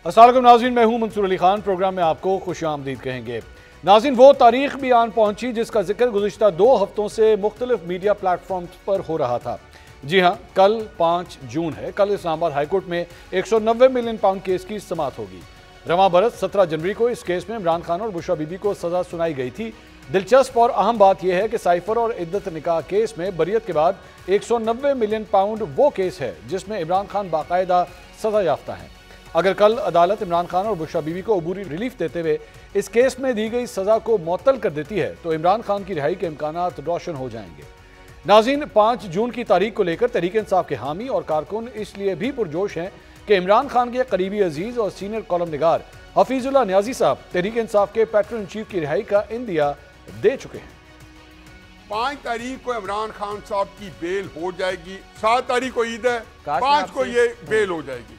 السلام علیکم ناظرین، میں ہوں منصور علی خان۔ پروگرام میں آپ کو خوش آمدید کہیں گے۔ ناظرین، وہ تاریخ بھی آن پہنچی جس کا ذکر گزشتہ 2 ہفتوں سے مختلف میڈیا پلیٹ فارمز پر ہو رہا تھا۔ جی ہاں، کل 5 جون ہے۔ کل اسلام آباد ہائی کورٹ میں 190 ملین پاؤنڈ کیس کی سماعت ہوگی۔ رواں برس 17 جنوری کو اس کیس میں عمران خان اور بشرا بی بی کو سزا سنائی گئی تھی۔ دلچسپ اور اہم بات یہ ہے کہ سائفر اور عدت نکاح کیس میں بریت کے بعد 190 ملین پاؤنڈ وہ کیس ہے جس میں عمران خان باقاعدہ سزا یافتہ ہیں۔ اگر کل عدالت عمران خان اور بشرا بی بی کو عبوری ریلیف دیتے ہوئے اس کیس میں دی گئی سزا کو معطل کر دیتی ہے تو عمران خان کی رہائی کے امکانات روشن ہو جائیں گے۔ ناظرین، 5 جون کی تاریخ کو لے کر تحریک انصاف کے حامی اور کارکن اس لیے بھی پرجوش ہیں کہ عمران خان کے قریبی عزیز اور سینئر کالم نگار حفیظ اللہ نیازی صاحب تحریک انصاف کے پیٹرن چیف کی رہائی کا عندیہ دے چکے ہیں۔ 5 تاریخ کو عمران خان صاحب کی بیل ہو جائے گی، 7 تاریخ کو عید ہے، 5 کو یہ بیل ہو جائے گی۔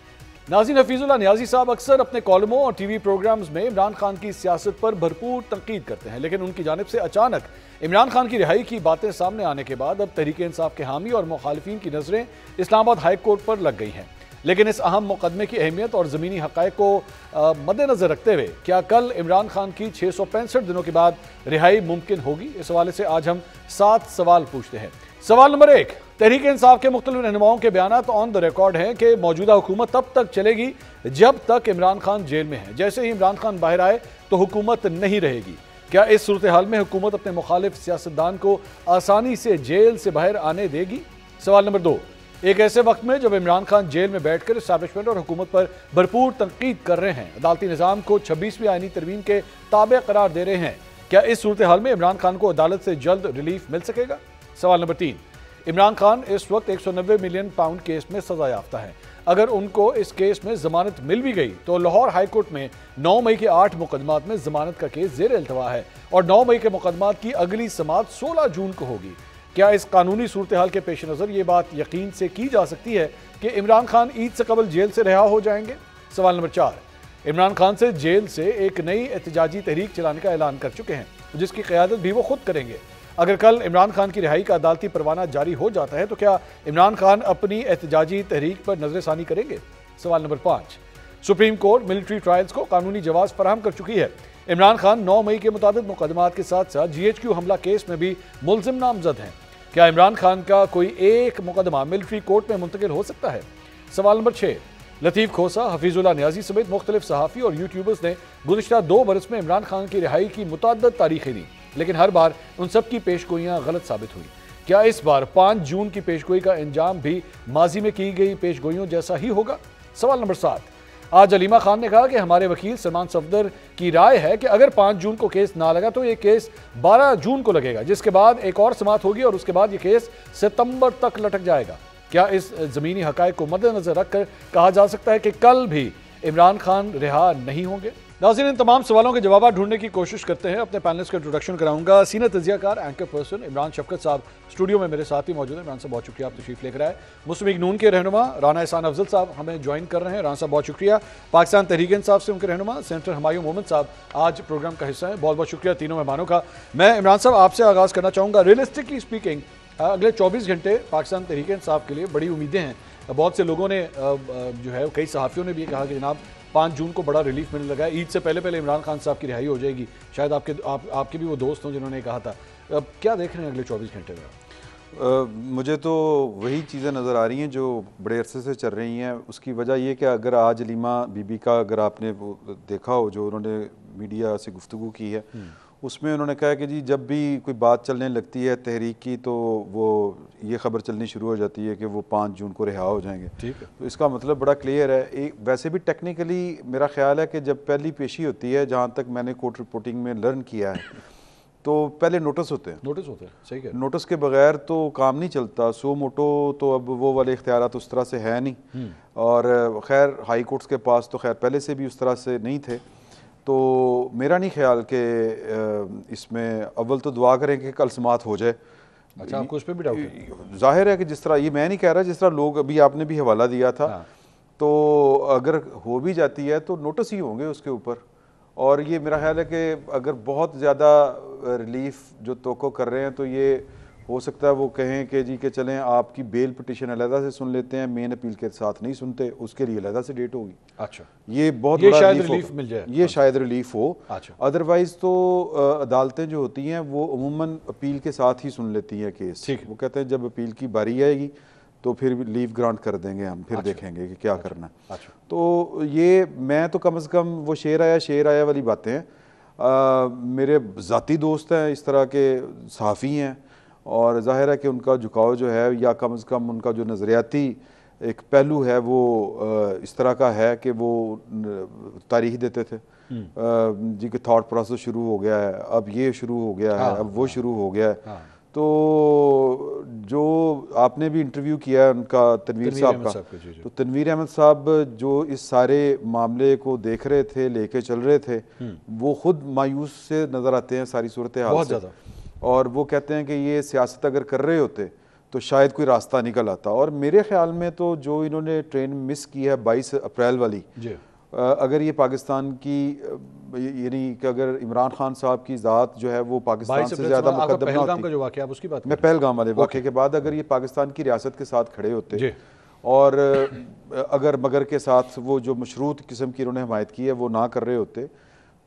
ناظرین، حفیظ اللہ نیازی صاحب اکثر اپنے کالموں اور ٹی وی پروگرامز میں عمران خان کی سیاست پر بھرپور تنقید کرتے ہیں، لیکن ان کی جانب سے اچانک عمران خان کی رہائی کی باتیں سامنے آنے کے بعد اب تحریک انصاف کے حامی اور مخالفین کی نظریں اسلام آباد ہائی کورٹ پر لگ گئی ہیں۔ لیکن اس اہم مقدمے کی اہمیت اور زمینی حقائق کو مد نظر رکھتے ہوئے کیا کل عمران خان کی 665 دنوں کے بعد رہائی ممکن ہوگی؟ اس حوالے سے آج ہم 7 سوال پوچھتے ہیں۔ سوال نمبر 1، تحریک انصاف کے مختلف رہنماؤں کے بیانات آن دا ریکارڈ ہیں کہ موجودہ حکومت تب تک چلے گی جب تک عمران خان جیل میں ہے۔ جیسے ہی عمران خان باہر آئے تو حکومت نہیں رہے گی۔ کیا اس صورتحال میں حکومت اپنے مخالف سیاستدان کو آسانی سے جیل سے باہر آنے دے گی؟ سوال نمبر 2، ایک ایسے وقت میں جب عمران خان جیل میں بیٹھ کر اسٹیبلشمنٹ اور حکومت پر بھرپور تنقید کر رہے ہیں، عدالتی نظام کو 26ویں آئینی ترمیم کے تابع قرار دے رہے ہیں، کیا اس صورتحال میں عمران خان کو عدالت سے جلد ریلیف مل سکے گا؟ سوال نمبر 3، عمران خان اس وقت 190 ملین پاؤنڈ کیس میں سزا یافتہ ہے۔ اگر ان کو اس کیس میں ضمانت مل بھی گئی تو لاہور ہائی کورٹ میں 9 مئی کے 8 مقدمات میں ضمانت کا کیس زیر التوا ہے اور 9 مئی کے مقدمات کی اگلی سماعت 16 جون کو ہوگی۔ کیا اس قانونی صورتحال کے پیش نظر یہ بات یقین سے کی جا سکتی ہے کہ عمران خان عید سے قبل جیل سے رہا ہو جائیں گے؟ سوال نمبر 4، عمران خان سے جیل سے ایک نئی احتجاجی تحریک چلانے کا اعلان کر چکے ہیں جس کی قیادت بھی وہ خود کریں گے۔ اگر کل عمران خان کی رہائی کا عدالتی پروانہ جاری ہو جاتا ہے تو کیا عمران خان اپنی احتجاجی تحریک پر نظر ثانی کریں گے؟ سوال number 5، supreme court military trials کو قانونی جواز فراہم کر چکی ہے۔ عمران خان 9 مئی کے متعدد مقدمات کے ساتھ ساتھ GHQ حملہ کیس میں بھی ملزم نامزد ہیں۔ کیا عمران خان کا کوئی ایک مقدمہ ملٹری کورٹ میں منتقل ہو سکتا ہے؟ سوال نمبر 6، لطیف کھوسا، حفیظ اللہ نیازی سمیت مختلف صحافی اور یوٹیوبرز نے گزشتہ 2 برس میں عمران خان کی رہائی کی متعدد تاریخیں دیں، لیکن ہر بار ان سب کی پیشگوئیاں غلط ثابت ہوئی۔ کیا اس بار 5 جون کی پیشگوئی کا انجام بھی ماضی میں کی گئی پیشگوئیوں جیسا ہی ہوگا؟ سوال نمبر 7، آج علیمہ خان نے کہا کہ ہمارے وکیل سلمان صفدر کی رائے ہے کہ اگر 5 جون کو کیس نہ لگا تو یہ کیس 12 جون کو لگے گا، جس کے بعد ایک اور سماعت ہوگی اور اس کے بعد یہ کیس ستمبر تک لٹک جائے گا۔ کیا اس زمینی حقائق کو مد نظر رکھ کر کہا جا سکتا ہے کہ کل بھی عمران خان رہا نہیں ہوں گے؟ ناظرین، ان تمام سوالوں کے جوابات ڈھونڈنے کی کوشش کرتے ہیں۔ اپنے پینلسٹ کا انٹروڈکشن کراؤں گا۔ سینئر تجزیہ کار اینکر پرسن عمران شفقت صاحب اسٹوڈیو میں میرے ساتھ ہی موجود ہیں۔ عمران صاحب بہت شکریہ، آپ تشریف لے کر آئے۔ مسلم لیگ نون کے رہنما رانا احسان افضل صاحب ہمیں جوائن کر رہے ہیں۔ رانا صاحب بہت شکریہ۔ پاکستان تحریک انصاف سے ان کے رہنما سینیٹر ہمایوں محمد صاحب آج پروگرام کا حصہ ہیں۔ بہت بہت شکریہ تینوں مہمانوں کا۔ میں عمران صاحب آپ سے آغاز کرنا چاہوں گا۔ ریئلسٹکلی اسپیکنگ اگلے 24 گھنٹے پاکستان تحریک انصاف کے لیے بڑی امیدیں ہیں۔ بہت سے لوگوں نے جو ہے کئی صحافیوں نے بھی کہا کہ جناب 5 جون کو بڑا ریلیف ملنے لگا ہے، عید سے پہلے عمران خان صاحب کی رہائی ہو جائے گی۔ شاید آپ کے بھی وہ دوست ہوں جنہوں نے کہا تھا۔ کیا دیکھ رہے ہیں اگلے 24 گھنٹے میں؟ مجھے تو وہی چیزیں نظر آ رہی ہیں جو بڑے عرصے سے چل رہی ہیں۔ اس کی وجہ یہ کہ اگر آج علیمہ بی بی کا اگر آپ نے دیکھا ہو جو انہوں نے میڈیا سے گفتگو کی ہے، اس میں انہوں نے کہا کہ جی جب بھی کوئی بات چلنے لگتی ہے تحریک کی تو وہ یہ خبر چلنی شروع ہو جاتی ہے کہ وہ 5 جون کو رہا ہو جائیں گے۔ ٹھیک ہے، تو اس کا مطلب بڑا کلیئر ہے۔ ویسے بھی ٹیکنیکلی میرا خیال ہے کہ جب پہلی پیشی ہوتی ہے، جہاں تک میں نے کورٹ رپورٹنگ میں لرن کیا ہے، تو پہلے نوٹس ہوتے ہیں۔ صحیح ہے، نوٹس کے بغیر تو کام نہیں چلتا۔ سو موٹو تو اب وہ والے اختیارات اس طرح سے ہے نہیں، اور خیر ہائی کورٹس کے پاس تو خیر پہلے سے بھی اس طرح سے نہیں تھے۔ تو میرا نہیں خیال کہ اس میں اول تو دعا کریں کہ کل سماعت ہو جائے۔ اچھا، آپ کو اس پہ بھی ڈاؤٹ ہے؟ ظاہر ہے کہ جس طرح یہ میں نہیں کہہ رہا، جس طرح لوگ ابھی آپ نے بھی حوالہ دیا تھا، تو اگر ہو بھی جاتی ہے تو نوٹس ہی ہوں گے اس کے اوپر۔ اور یہ میرا خیال ہے کہ اگر بہت زیادہ ریلیف جو توقع کر رہے ہیں تو یہ ہو سکتا ہے وہ کہیں کہ جی کہ چلیں آپ کی بیل پٹیشن علیحدہ سے سن لیتے ہیں, مین اپیل کے ساتھ نہیں سنتے, اس کے لیے علیحدہ سے ڈیٹ ہوگی. اچھا, یہ بہت بڑا ریلیف مل جائے, یہ شاید ریلیف ہو. اچھا, ادروائز تو عدالتیں جو ہوتی ہیں وہ عموماً اپیل کے ساتھ ہی سن لیتی ہیں کیس. وہ کہتے ہیں جب اپیل کی باری آئے گی تو پھر لیو گرانٹ کر دیں گے ہم, پھر دیکھیں گے کہ کیا کرنا ہے. تو یہ میں تو کم از کم وہ شیر آیا والی باتیں ہیں. میرے ذاتی دوست ہیں اس طرح کے صحافی ہیں, اور ظاہر ہے کہ ان کا جھکاؤ جو ہے, یا کم از کم ان کا جو نظریاتی ایک پہلو ہے وہ اس طرح کا ہے کہ وہ تاریخ دیتے تھے جی کہ تھاٹ پروسیس شروع ہو گیا ہے, اب یہ شروع ہو گیا ہے, اب وہ شروع ہو گیا ہے. تو جو آپ نے بھی انٹرویو کیا ہے ان کا تنویر صاحب کا, تو تنویر احمد صاحب جو اس سارے معاملے کو دیکھ رہے تھے, لے کے چل رہے تھے, وہ خود مایوس سے نظر آتے ہیں ساری صورتحال سے, اور وہ کہتے ہیں کہ یہ سیاست اگر کر رہے ہوتے تو شاید کوئی راستہ نکل آتا. اور میرے خیال میں تو جو انہوں نے ٹرین مس کی ہے 22 اپریل والی, اگر یہ پاکستان کی یعنی کہ اگر عمران خان صاحب کی ذات جو ہے وہ پاکستان سے زیادہ مقدم نہ ہوتی, میں پہلگام والے واقعے کے بعد اگر یہ پاکستان کی ریاست کے ساتھ کھڑے ہوتے, اور اگر مگر کے ساتھ وہ جو مشروط قسم کی انہوں نے حمایت کی ہے وہ نہ کر رہے ہوتے,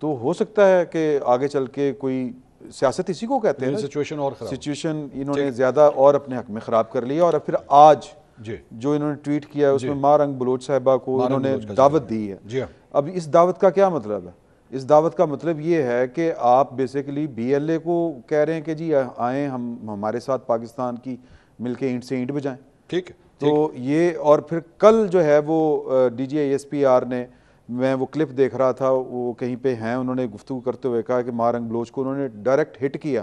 تو ہو سکتا ہے کہ آگے چل کے کوئی سیاست اسی کو کہتے ہیں سچویشن انہوں نے زیادہ اور اپنے حق میں خراب کر لیا. اور پھر آج جو انہوں نے ٹویٹ کیا ہے اس میں ماں رنگ بلوچ صاحبہ کو انہوں نے دعوت دی ہے. اب اس دعوت کا کیا مطلب ہے؟ اس دعوت کا مطلب یہ ہے کہ آپ بیسیکلی بی ایل اے کو کہہ رہے ہیں کہ جی آئیں ہمارے ساتھ پاکستان کی مل کے اینٹ سے اینٹ بجائیں. ٹھیک ہے, تو یہ, اور پھر کل جو ہے وہ D G S P R نے, میں وہ کلپ دیکھ رہا تھا, وہ کہیں پہ ہیں, انہوں نے گفتگو کرتے ہوئے کہا کہ ماں رنگ بلوچ کو انہوں نے ڈائریکٹ ہٹ کیا,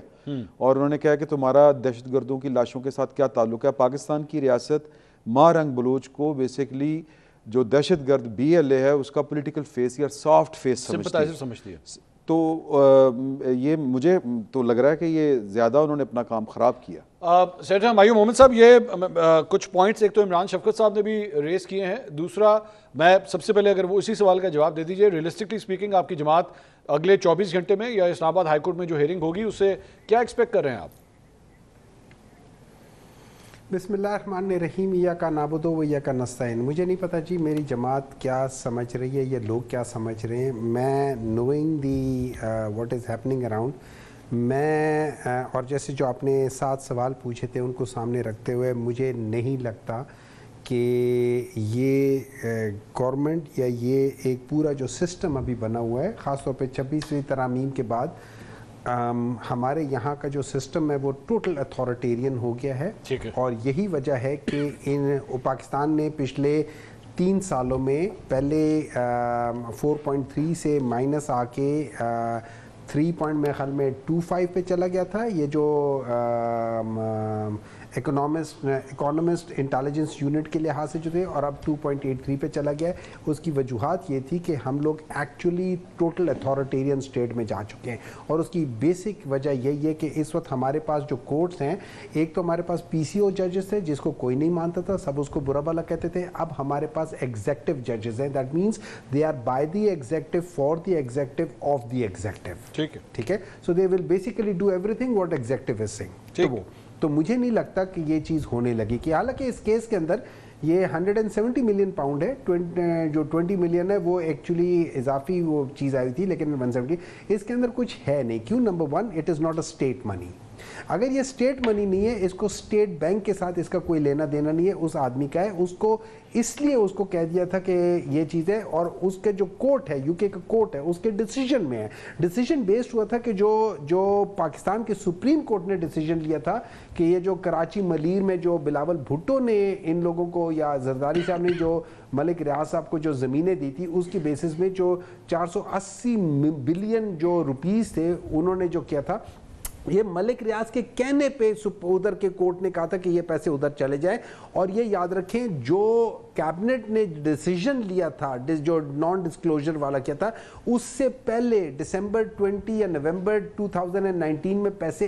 اور انہوں نے کہا کہ تمہارا دہشت گردوں کی لاشوں کے ساتھ کیا تعلق ہے. پاکستان کی ریاست ماں رنگ بلوچ کو بیسیکلی جو دہشت گرد بی ایل اے ہے اس کا پولیٹیکل فیس یا سافٹ فیس سمجھتی ہے. تو یہ مجھے تو لگ رہا ہے کہ یہ زیادہ انہوں نے اپنا کام خراب کیا. سیٹ مایو محمد صاحب, یہ کچھ پوائنٹس ایک تو عمران شفقت صاحب نے بھی ریز کیے ہیں, دوسرا میں سب سے پہلے اگر وہ اسی سوال کا جواب دے دیجئے, ریئلسٹکلی سپیکنگ آپ کی جماعت اگلے 24 گھنٹے میں یا اسلام آباد ہائی کورٹ میں جو ہیئرنگ ہوگی اس سے کیا ایکسپیکٹ کر رہے ہیں آپ؟ بسم اللہ الرحمن الرحیم. ایاک نعبد و ایاک نستعین. مجھے نہیں پتہ جی میری جماعت کیا سمجھ رہی ہے, یہ لوگ کیا سمجھ رہے ہیں. میں knowing the what is happening around, میں اور جیسے جو آپ نے 7 سوال پوچھے تھے ان کو سامنے رکھتے ہوئے مجھے نہیں لگتا کہ یہ گورنمنٹ یا یہ ایک پورا جو سسٹم ابھی بنا ہوا ہے, خاص طور پہ 26ویں ترامیم کے بعد ہمارے یہاں کا جو سسٹم ہے وہ ٹوٹل اتھارٹیرین ہو گیا ہے. اور یہی وجہ ہے کہ پاکستان نے پچھلے 3 سالوں میں پہلے 4.3 سے مائنس آ کے 3 پوائنٹ میں خیال میں 2.5 پہ چلا گیا تھا. یہ جو اکانومسٹ انٹیلیجنس یونٹ کے لحاظ سے جو تھے, اور اب 2.83 پہ چلا گیا ہے. اس کی وجوہات یہ تھی کہ ہم لوگ ایکچولی ٹوٹل اتھارٹیرین سٹیٹ میں جا چکے ہیں, اور اس کی بیسک وجہ یہی ہے کہ اس وقت ہمارے پاس جو کورٹس ہیں, ایک تو ہمارے پاس پی سی او ججز تھے جس کو کوئی نہیں مانتا تھا, سب اس کو برا بھلا کہتے تھے. اب ہمارے پاس ایگزیکٹو ججز ہیں, that means they are by the executive for the executive of the executive. ٹھیک ہے, so they will basically do everything what executive is seeing. تو مجھے نہیں لگتا کہ یہ چیز ہونے لگی, کہ حالانکہ اس کیس کے اندر یہ 170 ملین پاؤنڈ ہے, جو 20 ملین ہے وہ ایکچولی اضافی وہ چیز آئی تھی, لیکن 170 اس کے اندر کچھ ہے نہیں. کیوں؟ Number 1, it is not a state money. اگر یہ اسٹیٹ منی نہیں ہے, اس کو اسٹیٹ بینک کے ساتھ اس کا کوئی لینا دینا نہیں ہے, اس آدمی کا ہے, اس کو اس لیے اس کو کہہ دیا تھا کہ یہ چیز ہے. اور اس کے جو کورٹ ہے, یو کے کا کورٹ ہے, اس کے ڈیسیجن میں ہے, ڈیسیجن بیسڈ ہوا تھا کہ جو پاکستان کے سپریم کورٹ نے ڈیسیجن لیا تھا کہ یہ جو کراچی ملیر میں جو بلاول بھٹو نے ان لوگوں کو, یا زرداری صاحب نے جو ملک ریاض صاحب کو جو زمینیں دی تھی, اس کی بیسس میں جو 480 بلین جو روپیز تھے انہوں نے جو کیا تھا, یہ ملک ریاض کے کہنے پہ ادھر کے کورٹ نے کہا تھا کہ یہ پیسے ادھر چلے جائیں. اور یہ یاد رکھیں جو کیبنٹ نے ڈیسیجن لیا تھا, جو نان ڈسکلوجر والا کیا تھا, اس سے پہلے دسمبر 20 یا نومبر 2019 میں پیسے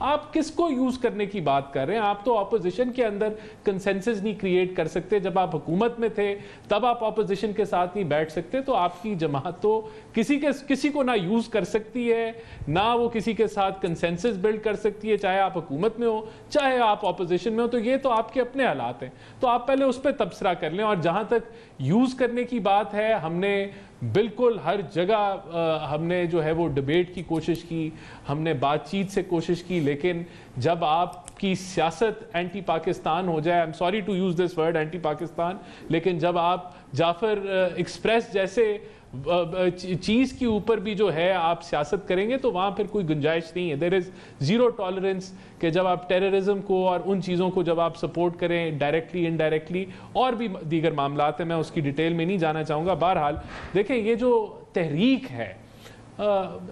آپ کس کو یوز کرنے کی بات کر رہے ہیں؟ آپ تو اپوزیشن کے اندر کنسنسس نہیں کریٹ کر سکتے. جب آپ حکومت میں تھے تب آپ اپوزیشن کے ساتھ نہیں بیٹھ سکتے. تو آپ کی جماعت تو کسی کو نہ یوز کر سکتی ہے, نہ وہ کسی کے ساتھ کنسنسس بلڈ کر سکتی ہے, چاہے آپ حکومت میں ہو چاہے آپ اپوزیشن میں ہو. تو یہ تو آپ کے اپنے حالات ہیں, تو آپ پہلے اس پہ تبصرہ کر لیں. اور جہاں تک یوز کرنے کی بات ہے, ہم نے بالکل ہر جگہ ہم نے جو ہے وہ ڈیبیٹ کی کوشش کی, ہم نے بات چیت سے کوشش کی, لیکن جب آپ کی سیاست اینٹی پاکستان ہو جائے, I'm sorry to use this word anti Pakistan, لیکن جب آپ جعفر ایکسپریس جیسے چیز کی اوپر بھی جو ہے آپ سیاست کریں گے تو وہاں پھر کوئی گنجائش نہیں ہے. there is zero tolerance کہ جب آپ ٹیررزم کو اور ان چیزوں کو جب آپ سپورٹ کریں ڈائریکٹلی انڈائریکٹلی, اور بھی دیگر معاملات ہیں, میں اس کی ڈیٹیل میں نہیں جانا چاہوں گا. بہرحال دیکھیں یہ جو تحریک ہے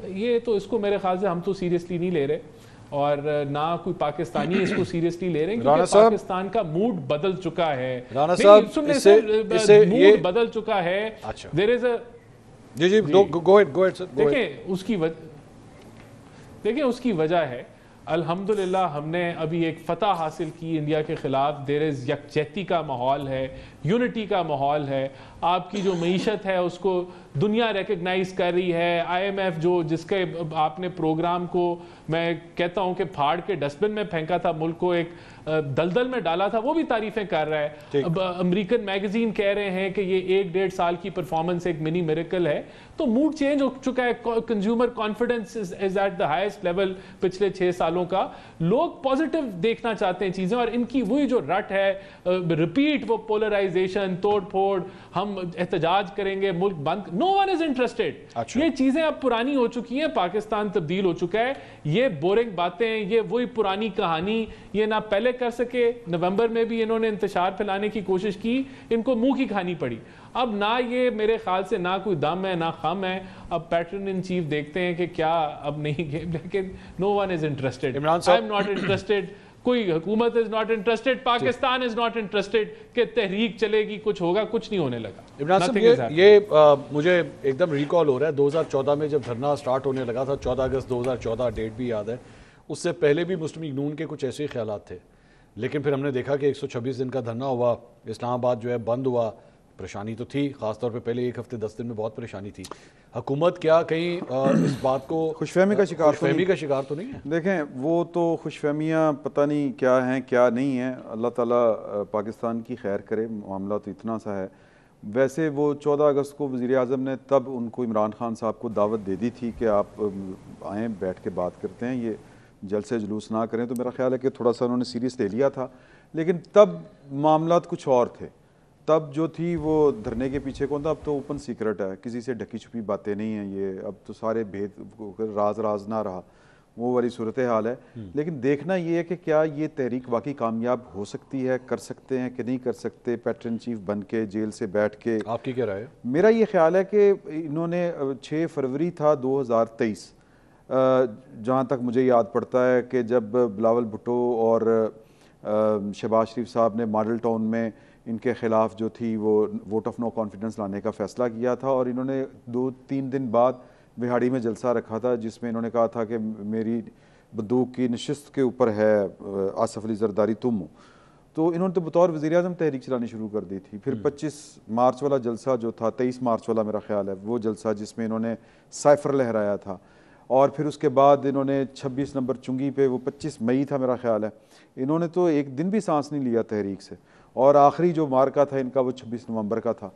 یہ تو اس کو میرے خیال سے ہم تو سیریسلی نہیں لے رہے, اور نہ کوئی پاکستانی اس کو سیریسلی لے رہے ہیں, کیونکہ پاکستان کا موڈ بدل چکا ہے. موڈ بدل چکا ہے. there is a دیکھیں اس کی وجہ ہے, الحمدللہ ہم نے ابھی ایک فتح حاصل کی انڈیا کے خلاف. دیر از یکجہتی کا ماحول ہے, یونٹی کا ماحول ہے. آپ کی جو معیشت ہے اس کو دنیا ریکگنائز کر رہی ہے. آئی ایم ایف جس کے آپ نے پروگرام کو میں کہتا ہوں کہ پھاڑ کے ڈسٹ بن میں پھینکا تھا, ملک کو ایک دلدل میں ڈالا تھا, وہ بھی تعریفیں کر رہا ہے. اب امریکن میگزین کہہ رہے ہیں کہ یہ 1-1.5 سال کی پرفارمنس ایک منی میریکل ہے. تو موڈ چینج ہو چکا ہے. Consumer confidence is at the highest level پچھلے 6 سالوں کا. لوگ پازیٹیو دیکھنا چاہتے ہیں چیزیں, اور ان کی وہی جو رٹ ہے ریپیٹ, وہ پولرائزیشن, توڑ پھوڑ, ہم احتجاج کریں گے, ملک بند, نو ون از انٹرسٹیڈ. یہ چیزیں اب پرانی ہو چکی ہیں, پاکستان تبدیل ہو چکا ہے. یہ بورنگ باتیں, یہ وہی پرانی کہانی, یہ نہ پہلے کر سکے. نومبر میں بھی انہوں نے انتشار پھیلانے کی کوشش کی, ان کو منہ کی کھانی پڑی. اب نہ یہ میرے خیال سے نہ کوئی دم ہے نہ خم ہے. اب پیٹرن ان چیف دیکھتے ہیں کہ کیا اب نہیں گیم, لیکن no one is interested. I am not interested, کوئی حکومت is not interested, Pakistan is not interested کہ تحریک چلے گی, کچھ ہوگا, کچھ نہیں ہونے لگا. عمران صاحب یہ مجھے ایک دم ریکال ہو رہا ہے 2014 میں جب دھرنا سٹارٹ ہونے لگا تھا, 14 اگست 2014 ڈیٹ بھی یاد ہے. اس سے پہلے بھی مسلم لیگ نون کے کچھ ایسے خیالات تھے, لیکن پھر ہم نے دیکھا کہ 126 دن کا دھرنا ہوا, اسلام آباد جو ہے بند ہوا. پریشانی تو تھی, خاص طور پہ پہلے 1 ہفتے 10 دن میں بہت پریشانی تھی. حکومت کیا کہیں اس بات کو خوش فہمی کا شکار تو نہیں ہے؟ دیکھیں وہ تو خوش فہمیاں پتہ نہیں کیا ہیں کیا نہیں ہیں, اللہ تعالیٰ پاکستان کی خیر کرے. معاملہ تو اتنا سا ہے. ویسے وہ 14 اگست کو وزیر اعظم نے تب ان کو عمران خان صاحب کو دعوت دے دی تھی کہ آپ آئیں, بیٹھ کے بات کرتے ہیں, یہ جلسے جلوس نہ کریں. تو میرا خیال ہے کہ تھوڑا سا انہوں نے سیریس لے لیا تھا, لیکن تب معاملات کچھ اور تھے. تب جو تھی وہ دھرنے کے پیچھے کون تھا, اب تو اوپن سیکرٹ ہے, کسی سے ڈھکی چھپی باتیں نہیں ہیں. یہ اب تو سارے بھید راز نہ رہا, وہ والی صورتحال ہے. لیکن دیکھنا یہ ہے کہ کیا یہ تحریک واقعی کامیاب ہو سکتی ہے, کر سکتے ہیں کہ نہیں کر سکتے, پیٹرن چیف بن کے جیل سے بیٹھ کے. آپ کی کیا رائے ہے؟ میرا یہ خیال ہے کہ انہوں نے 6 فروری تھا 2023, جہاں تک مجھے یاد پڑتا ہے کہ جب بلاول بھٹو اور شہباز شریف صاحب نے ماڈل ٹاؤن میں ان کے خلاف جو تھی وہ ووٹ آف نو کانفیڈنس لانے کا فیصلہ کیا تھا, اور انہوں نے 2-3 دن بعد بہاڑی میں جلسہ رکھا تھا جس میں انہوں نے کہا تھا کہ میری بندوق کی نشست کے اوپر ہے آصف علی زرداری تم ہو. تو انہوں نے تو بطور وزیر اعظم تحریک چلانی شروع کر دی تھی. پھر 25 مارچ والا جلسہ جو تھا, 23 مارچ والا میرا خیال ہے وہ جلسہ جس میں انہوں نے سائفر لہرایا تھا, اور پھر اس کے بعد انہوں نے 26 نمبر چنگی پہ, وہ 25 مئی تھا میرا خیال ہے, انہوں نے تو ایک دن بھی سانس نہیں لیا تحریک سے. اور آخری جو مارکا تھا ان کا وہ 26 نومبر کا تھا.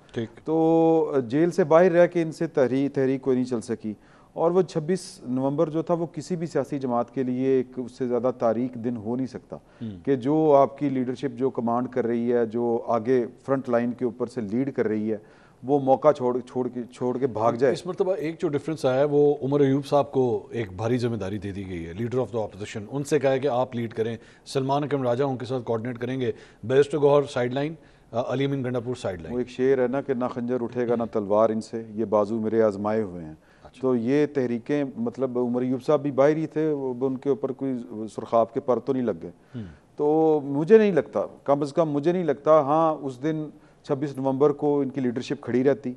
تو جیل سے باہر رہ کے ان سے تحریک کوئی نہیں چل سکی. اور وہ 26 نومبر جو تھا وہ کسی بھی سیاسی جماعت کے لیے ایک اس سے زیادہ تاریخ دن ہو نہیں سکتا, کہ جو آپ کی لیڈرشپ جو کمانڈ کر رہی ہے, جو آگے فرنٹ لائن کے اوپر سے لیڈ کر رہی ہے, وہ موقع چھوڑ کے بھاگ جائے. اس مرتبہ ایک جو ڈیفرنس آیا ہے وہ عمر ایوب صاحب کو ایک بھاری ذمہ داری دے دی گئی ہے, لیڈر آف دا اپوزیشن. ان سے کہا ہے کہ آپ لیڈ کریں, سلمان اکرم راجہ ان کے ساتھ کوآرڈینیٹ کریں گے, بیرسٹر گوہر سائیڈ لائن, علی امین گنڈا پور سائیڈ لائن. وہ ایک شعر ہے نا کہ نہ خنجر اٹھے گا نہ تلوار ان سے, یہ بازو میرے آزمائے ہوئے ہیں. تو یہ تحریکیں مطلب عمر ایوب صاحب بھی باہر ہی تھے, ان کے اوپر کوئی سرخاب کے پر تو نہیں لگ گئے. تو مجھے نہیں لگتا, کم از کم مجھے نہیں لگتا. ہاں اس دن 26 نومبر کو ان کی لیڈرشپ کھڑی رہتی,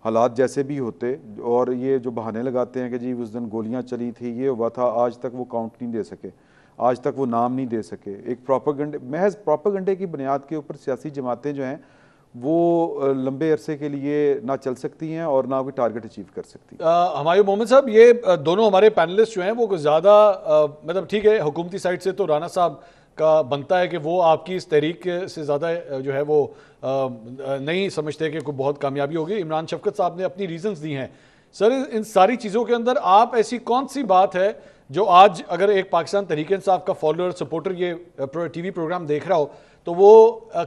حالات جیسے بھی ہوتے. اور یہ جو بہانے لگاتے ہیں کہ جی اس دن گولیاں چلی تھی, یہ ہوا تھا, آج تک وہ کاؤنٹ نہیں دے سکے. آج تک وہ نام نہیں دے سکے. ایک پروپیگنڈے محض پروپیگنڈے کی بنیاد کے اوپر سیاسی جماعتیں جو ہیں وہ لمبے عرصے کے لیے نہ چل سکتی ہیں اور نہ کوئی ٹارگٹ اچیو کر سکتی. ہمایوں محمد صاحب، یہ دونوں ہمارے پینلسٹ جو ہیں وہ زیادہ مطلب ٹھیک ہے حکومتی سائٹ سے تو رانا صاحب کا بنتا ہے کہ وہ آپ کی اس تحریک سے زیادہ جو ہے وہ نہیں سمجھتے کہ کوئی بہت کامیابی ہوگی. عمران شفقت صاحب نے اپنی ریزنز دی ہیں. سر ان ساری چیزوں کے اندر آپ ایسی کون سی بات ہے جو آج اگر ایک پاکستان تحریک انصاف کا فالوور سپورٹر یہ ٹی وی پروگرام دیکھ رہا ہو تو وہ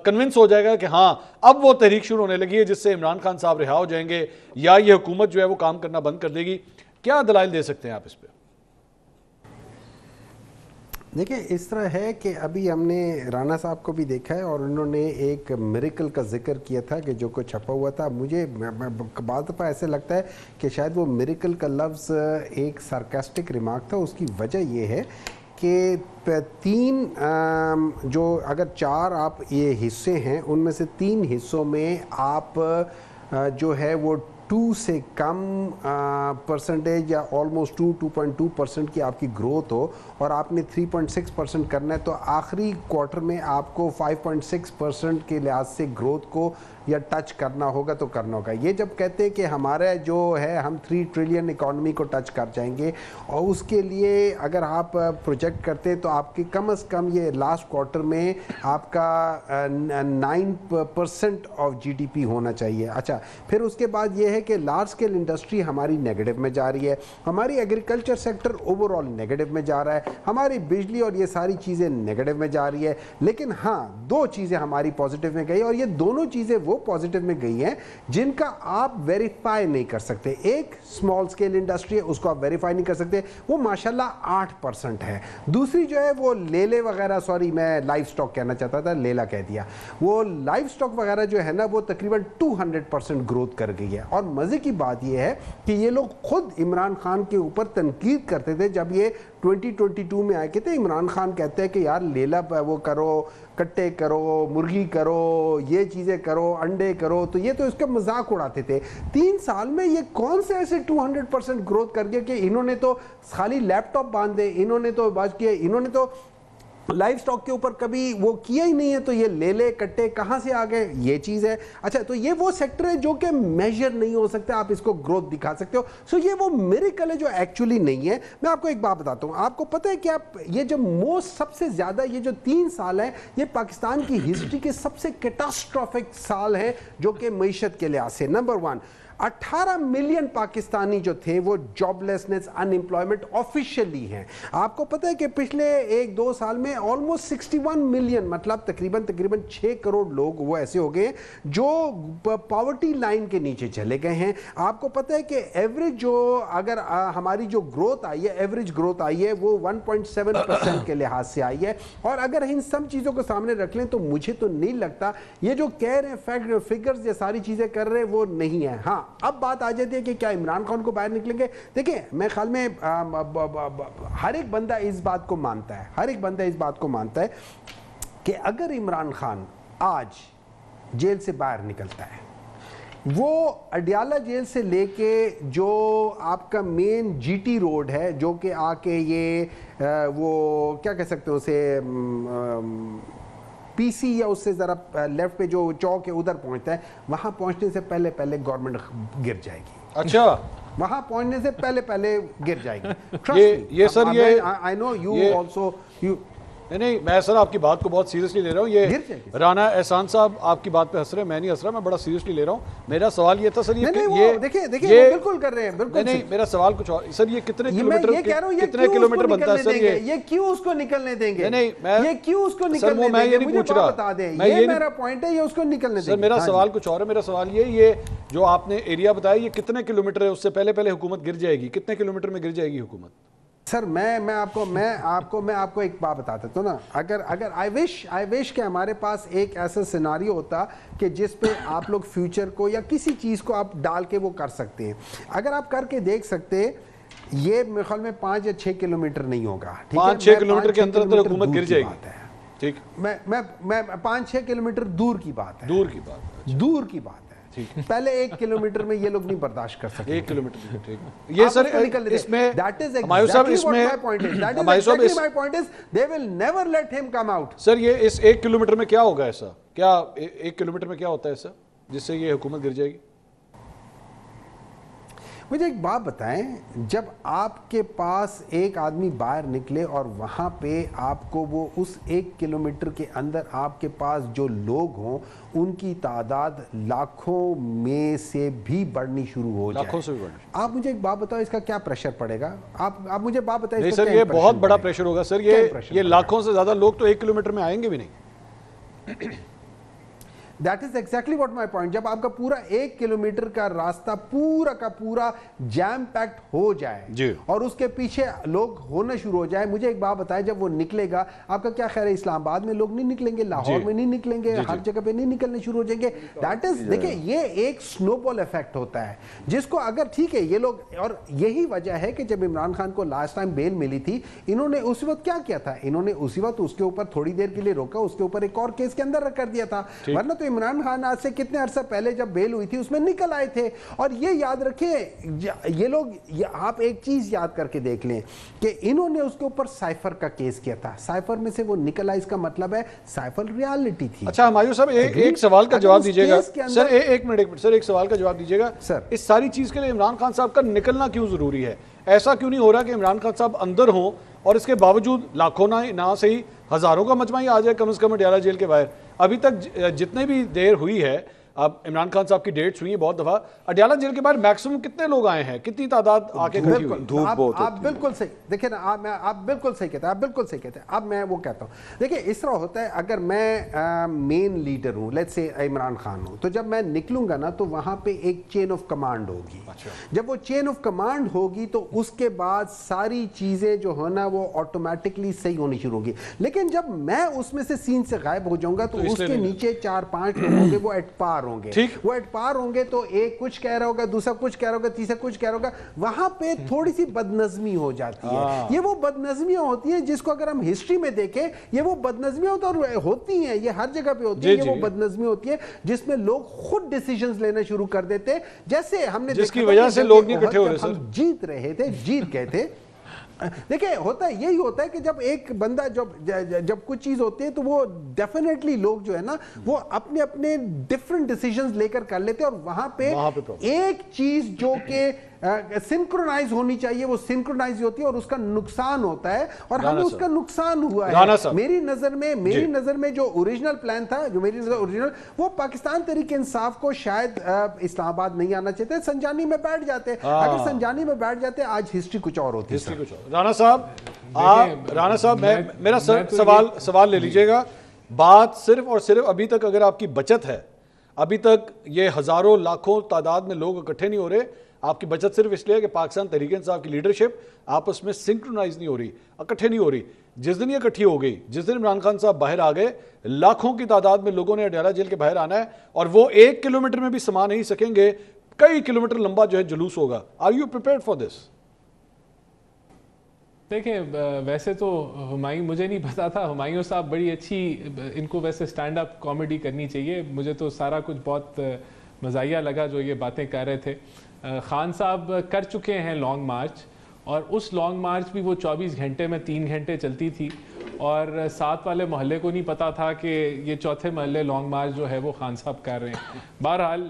کنونس ہو جائے گا کہ ہاں اب وہ تحریک شروع ہونے لگی ہے جس سے عمران خان صاحب رہا ہو جائیں گے یا یہ حکومت جو ہے وہ کام کرنا بند کر دے گی؟ کیا دلائل دے سکتے ہیں آپ اس پہ؟ دیکھیں اس طرح ہے کہ ابھی ہم نے رانا صاحب کو بھی دیکھا ہے اور انہوں نے ایک میریکل کا ذکر کیا تھا کہ جو کوئی چھپا ہوا تھا. مجھے بعض دفعہ ایسے لگتا ہے کہ شاید وہ میریکل کا لفظ ایک سارکاسٹک ریمارک تھا. اس کی وجہ یہ ہے کہ 3 جو اگر 4 آپ یہ حصے ہیں ان میں سے 3 حصوں میں آپ جو ہے وہ 2 سے کم پرسنٹیج یا آلموسٹ 2.2% کی آپ کی گروتھ ہو اور آپ نے 3.6% کرنا ہے تو آخری کوارٹر میں آپ کو 5.6% کے لحاظ سے گروتھ کو یا ٹچ کرنا ہوگا تو کرنا ہوگا. یہ جب کہتے ہیں کہ ہمارا جو ہے ہم 3 ٹریلین اکانومی کو ٹچ کر جائیں گے اور اس کے لیے اگر آپ پروجیکٹ کرتے ہیں تو آپ کی کم از کم یہ لاسٹ کوارٹر میں آپ کا 9% آف GDP ہونا چاہیے. اچھا پھر اس کے بعد یہ ہے کہ لارج اسکیل انڈسٹری ہماری نیگیٹو میں جا رہی ہے, ہماری agriculture sector over all negative میں جا رہا ہے, ہماری بجلی اور یہ ساری چیزیں نیگیٹو میں جا رہی ہے. لیکن ہاں 2 چیزیں ہماری پازیٹیو میں گئی اور یہ دونوں چیزیں وہ پازیٹیو میں گئی ہیں جن کا آپ ویریفائی نہیں کر سکتے. ایک اسمال اسکیل انڈسٹری ہے, اس کو آپ ویریفائی نہیں کر سکتے, وہ ماشاءاللہ 8% ہے. دوسری جو ہے وہ لیلے وغیرہ, سوری میں لائف سٹاک کہنا چاہتا تھا, لیلا کہہ دیا, وہ لائف سٹاک وغیرہ جو ہے نا وہ تقریباً 200% گروتھ کر گئی ہے. اور مزے کی بات یہ ہے کہ یہ لوگ خود عمران خان کے اوپر تنقید کرتے تھے جب یہ 2022 میں آئے کہ تھے. عمران خان کہتے ہیں کہ یار لیلا وہ کرو, کٹے کرو, مرغی کرو, یہ چیزیں کرو, انڈے کرو, تو یہ تو اس کا مذاق اڑاتے تھے. 3 سال میں یہ کون سے ایسے 200% گروتھ کر گیا کہ انہوں نے تو خالی لیپ ٹاپ باندھے, انہوں نے تو باز کیا, انہوں نے تو لائف سٹاک کے اوپر کبھی وہ کیا ہی نہیں ہے. تو یہ لے لے کٹے کہاں سے آ گئے, یہ چیز ہے. اچھا تو یہ وہ سیکٹر ہے جو کہ میجر نہیں ہو سکتا, آپ اس کو گروتھ دکھا سکتے ہو. سو یہ وہ میریکل ہے جو ایکچولی نہیں ہے. میں آپ کو ایک بات بتاتا ہوں, آپ کو پتہ ہے کہ آپ یہ جو موسٹ سب سے زیادہ یہ جو 3 سال ہیں یہ پاکستان کی ہسٹری کے سب سے کیٹاسٹرافک سال ہیں جو کہ معیشت کے لحاظ سے. نمبر 1, 18 ملین پاکستانی جو تھے وہ جاب لیسنس, ان امپلائمنٹ آفیشلی ہیں. آپ کو پتہ ہے کہ پچھلے 1-2 سال میں آلموسٹ 61 ملین مطلب تقریباً 6 کروڑ لوگ وہ ایسے ہو گئے جو پاورٹی لائن کے نیچے چلے گئے ہیں. آپ کو پتہ ہے کہ ایوریج جو اگر ہماری جو گروتھ آئی ہے, ایوریج گروتھ آئی ہے وہ 1.7% کے لحاظ سے آئی ہے. اور اگر ان سب چیزوں کو سامنے رکھ لیں تو مجھے تو نہیں لگتا یہ جو کہہ رہے ہیں فگرز یہ ساری چیزیں کر رہے وہ نہیں ہیں. ہاں اب بات آ جاتی ہے کہ کیا عمران خان کو باہر نکلیں گے. دیکھیں میں خیال میں ہر ایک بندہ اس بات کو مانتا ہے, ہر ایک بندہ اس بات کو مانتا ہے کہ اگر عمران خان آج جیل سے باہر نکلتا ہے, وہ اڈیالہ جیل سے لے کے جو آپ کا مین GT روڈ ہے جو کہ آ کے یہ وہ کیا کہہ سکتے ہیں اسے PC یا اس سے ذرا لیفٹ پہ جو چوک ہے ادھر پہنچتا ہے, وہاں پہنچنے سے پہلے گورنمنٹ گر جائے گی. اچھا وہاں پہنچنے سے پہلے گر جائے گی. یہ سر یہ I know you also you نہیں میں سر آپ کی بات کو بہت سیریسلی لے رہا ہوں. یہ رانا احسان صاحب آپ کی بات پہ ہنس رہے ہیں, میں نہیں ہنس رہا, میں بڑا سیریسلی لے رہا ہوں. میرا سوال یہ تھا سر, یہ دیکھیں بالکل کر رہے ہیں, بالکل نہیں, میرا سوال کچھ اور سر, یہ کتنے کلومیٹر بنتا ہے سر, یہ کیوں اس کو نکلنے دیں گے, نہیں یہ کیوں اس کو نکلنے دیں گے, مجھے بتا دیں, یہ میرا پوائنٹ ہے, یہ اس کو نکلنے دیں گے. سر میرا سوال کچھ اور ہے, میرا سوال یہ جو آپ نے ایریا بتایا یہ کتنے کلومیٹر ہے, اس سے پہلے حکومت گر جائے گی, کتنے کلومیٹر میں گر جائے گی حکومت؟ سر میں آپ کو ایک بات بتاتا ہوں نا, اگر I wish کہ ہمارے پاس ایک ایسا سیناریو ہوتا کہ جس پہ آپ لوگ فیوچر کو یا کسی چیز کو آپ ڈال کے وہ کر سکتے ہیں. اگر آپ کر کے دیکھ سکتے, یہ میرے خیال میں 5 یا 6 کلومیٹر نہیں ہوگا, 5-6 کلومیٹر کے اندر حکومت گر جائے گی. ٹھیک, میں 5-6 کلومیٹر دور کی بات ہے, دور کی بات ہے. پہلے 1 کلومیٹر میں یہ لوگ نہیں برداشت کر سکتے. 1 کلومیٹر ٹھیک یہ سر اس میں ہمایوں صاحب اس میں ہمایوں صاحب my point is they will never let him come out. سر یہ اس 1 کلومیٹر میں کیا ہوگا ایسا, کیا 1 کلومیٹر میں کیا ہوتا ہے ایسا جس سے یہ حکومت گر جائے گی؟ مجھے ایک بات بتائیں, جب آپ کے پاس ایک آدمی باہر نکلے اور وہاں پہ آپ کو وہ اس 1 کلومیٹر کے اندر آپ کے پاس جو لوگ ہوں ان کی تعداد لاکھوں میں سے بھی بڑھنی شروع ہو جائے, لاکھوں سے بھی بڑھنی, آپ مجھے ایک بات بتاؤ اس کا کیا پریشر پڑے گا؟ آپ مجھے بات بتائیں. نہیں سر یہ بہت بڑا پریشر ہوگا سر, یہ لاکھوں سے زیادہ لوگ تو 1 کلومیٹر میں آئیں گے بھی نہیں. That is exactly what my point. جب آپ کا پورا 1 کلومیٹر کا راستہ پورا کا پورا جیم پیکٹ ہو جائے اور اس کے پیچھے لوگ ہونا شروع ہو جائے, مجھے ایک بات بتائیں, جب وہ نکلے گا آپ کا کیا خیال ہے؟ اسلام آباد میں لوگ نہیں نکلیں گے, لاہور میں نہیں نکلیں گے, ہر جگہ پہ نہیں نکلنے شروع ہو جائیں گے. That is, دیکھیں یہ ایک سنو بال ایفیکٹ ہوتا ہے جس کو اگر ٹھیک ہے یہ لوگ, اور یہی وجہ ہے کہ جب عمران خان کو لاسٹ ٹائم بیل ملی تھی انہوں نے اس وقت کیا کیا تھا, انہوں نے اسی وقت اس کے اوپر تھوڑی دیر کے لیے روکا, اس کے اوپر ایک اور کیس کے اندر رکھ کر دیا تھا, ورنہ تو عمران خان آج سے کتنے عرصہ پہلے جب بیل ہوئی تھی اس میں نکل آئے تھے. اور یہ یاد رکھیں یہ لوگ, آپ ایک چیز یاد کر کے دیکھ لیں کہ انہوں نے اس کے اوپر سائفر کا کیس کیا تھا, سائفر میں سے وہ نکل آئے, اس کا مطلب ہے سائفر ریالٹی تھی. اچھا ہمایوں صاحب ایک سوال کا جواب دیجیے گا سر, ایک منٹ سر, ایک سوال کا جواب دیجیے گا سر. اس ساری چیز کے لیے عمران خان صاحب کا نکلنا کیوں ضروری ہے؟ ایسا کیوں نہیں ہو رہا کہ عمران خان صاحب اندر ہوں اور اس کے باوجود لاکھوں نہ صحیح ہزاروں کا مجمع ہی آ جائے کم از کم اڈیالہ جیل کے باہر؟ ابھی تک جتنے بھی دیر ہوئی ہے, اب عمران خان صاحب کی ڈیٹس ہوئی ہیں بہت دفعہ, اڈیالہ جیل کے باہر میکسیمم کتنے لوگ آئے ہیں, کتنی تعداد آ کے کھڑی ہوئی؟ آپ بالکل صحیح دیکھیں نا, آپ بالکل صحیح کہتے ہیں, آپ بالکل صحیح کہتے ہیں. اب میں وہ کہتا ہوں, دیکھیں اس طرح ہوتا ہے, اگر میں مین لیڈر ہوں, لیٹس سے عمران خان ہوں, تو جب میں نکلوں گا نا تو وہاں پہ ایک چین آف کمانڈ ہوگی. جب وہ چین آف کمانڈ ہوگی تو اس کے بعد ساری چیزیں جو ہے نا وہ آٹومیٹکلی صحیح ہونی شروع ہوگی. لیکن جب میں اس میں سے سین سے غائب ہو جاؤں گا تو اس کے نیچے 4-5 لوگ ہوں گے, وہ ایٹ پار ہوں گے, وہ ایٹ پار ہوں گے, تو ایک کچھ کہہ رہا ہوگا, دوسرا کچھ کہہ رہا ہوگا, تیسرا کچھ کہہ رہا ہوگا, وہاں پہ تھوڑی سی بدنظمی ہو جاتی ہے. یہ وہ بدنظمیاں ہوتی ہیں جس کو اگر ہم ہسٹری میں دیکھیں, یہ وہ بدنظمیاں ہوتی ہیں, یہ ہر جگہ پہ ہوتی ہیں, یہ وہ بدنظمی ہوتی ہے جس میں لوگ خود ڈیسیجنز لینا شروع کر دیتے, جیسے ہم نے جس کی وجہ سے لوگ نہیں اکٹھے ہو رہے, ہم جیت رہے تھے, جیت گئے تھے. دیکھیں ہوتا ہے یہی ہوتا ہے کہ جب ایک بندہ جب کچھ چیز ہوتی ہے تو وہ ڈیفینیٹلی لوگ جو ہے نا وہ اپنے اپنے ڈیفرنٹ ڈیسیجنز لے کر کر لیتے ہیں, اور وہاں پہ ایک چیز جو کہ سنکرونائز ہونی چاہیے وہ سنکرونائز ہوتی ہے اور اس کا نقصان ہوتا ہے, اور ہمیں اس کا نقصان ہوا ہے. میری نظر میں جو اوریجنل پلان تھا, جو میری نظر اوریجنل, وہ پاکستان تحریک انصاف کو شاید اسلام آباد نہیں آنا چاہتے, سنجانی میں بیٹھ جاتے. اگر سنجانی میں بیٹھ جاتے آج ہسٹری کچھ اور ہوتی. رانا صاحب میرا سوال لے لیجئے گا. بات صرف اور صرف ابھی تک اگر آپ کی بچت ہے, ابھی تک یہ ہزاروں لاکھوں تعداد میں لوگ اکٹھے نہیں ہو رہے, آپ کی بچت صرف اس لیے کہ پاکستان تحریک انصاف کی لیڈرشپ آپس میں سنکرونائز نہیں ہو رہی, اکٹھے نہیں ہو رہی. جس دن یہ اکٹھی ہو گئی, جس دن عمران خان صاحب باہر آ گئے, لاکھوں کی تعداد میں لوگوں نے اڈیالہ جیل کے باہر آنا ہے, اور وہ 1 کلومیٹر میں بھی سما نہیں سکیں گے, کئی کلومیٹر لمبا جو ہے جلوس ہوگا. Are you prepared for this? دیکھیں ویسے تو ہمایوں, مجھے نہیں پتا تھا, ہمایوں صاحب بڑی اچھی, ان کو ویسے سٹینڈ اپ کامیڈی کرنی چاہیے. مجھے تو سارا کچھ بہت مزاحیہ لگا جو یہ باتیں کر رہے تھے. خان صاحب کر چکے ہیں لانگ مارچ, اور اس لانگ مارچ بھی وہ 24 گھنٹے میں 3 گھنٹے چلتی تھی, اور ساتھ والے محلے کو نہیں پتا تھا کہ یہ چوتھے محلے لانگ مارچ جو ہے وہ خان صاحب کر رہے ہیں. بہرحال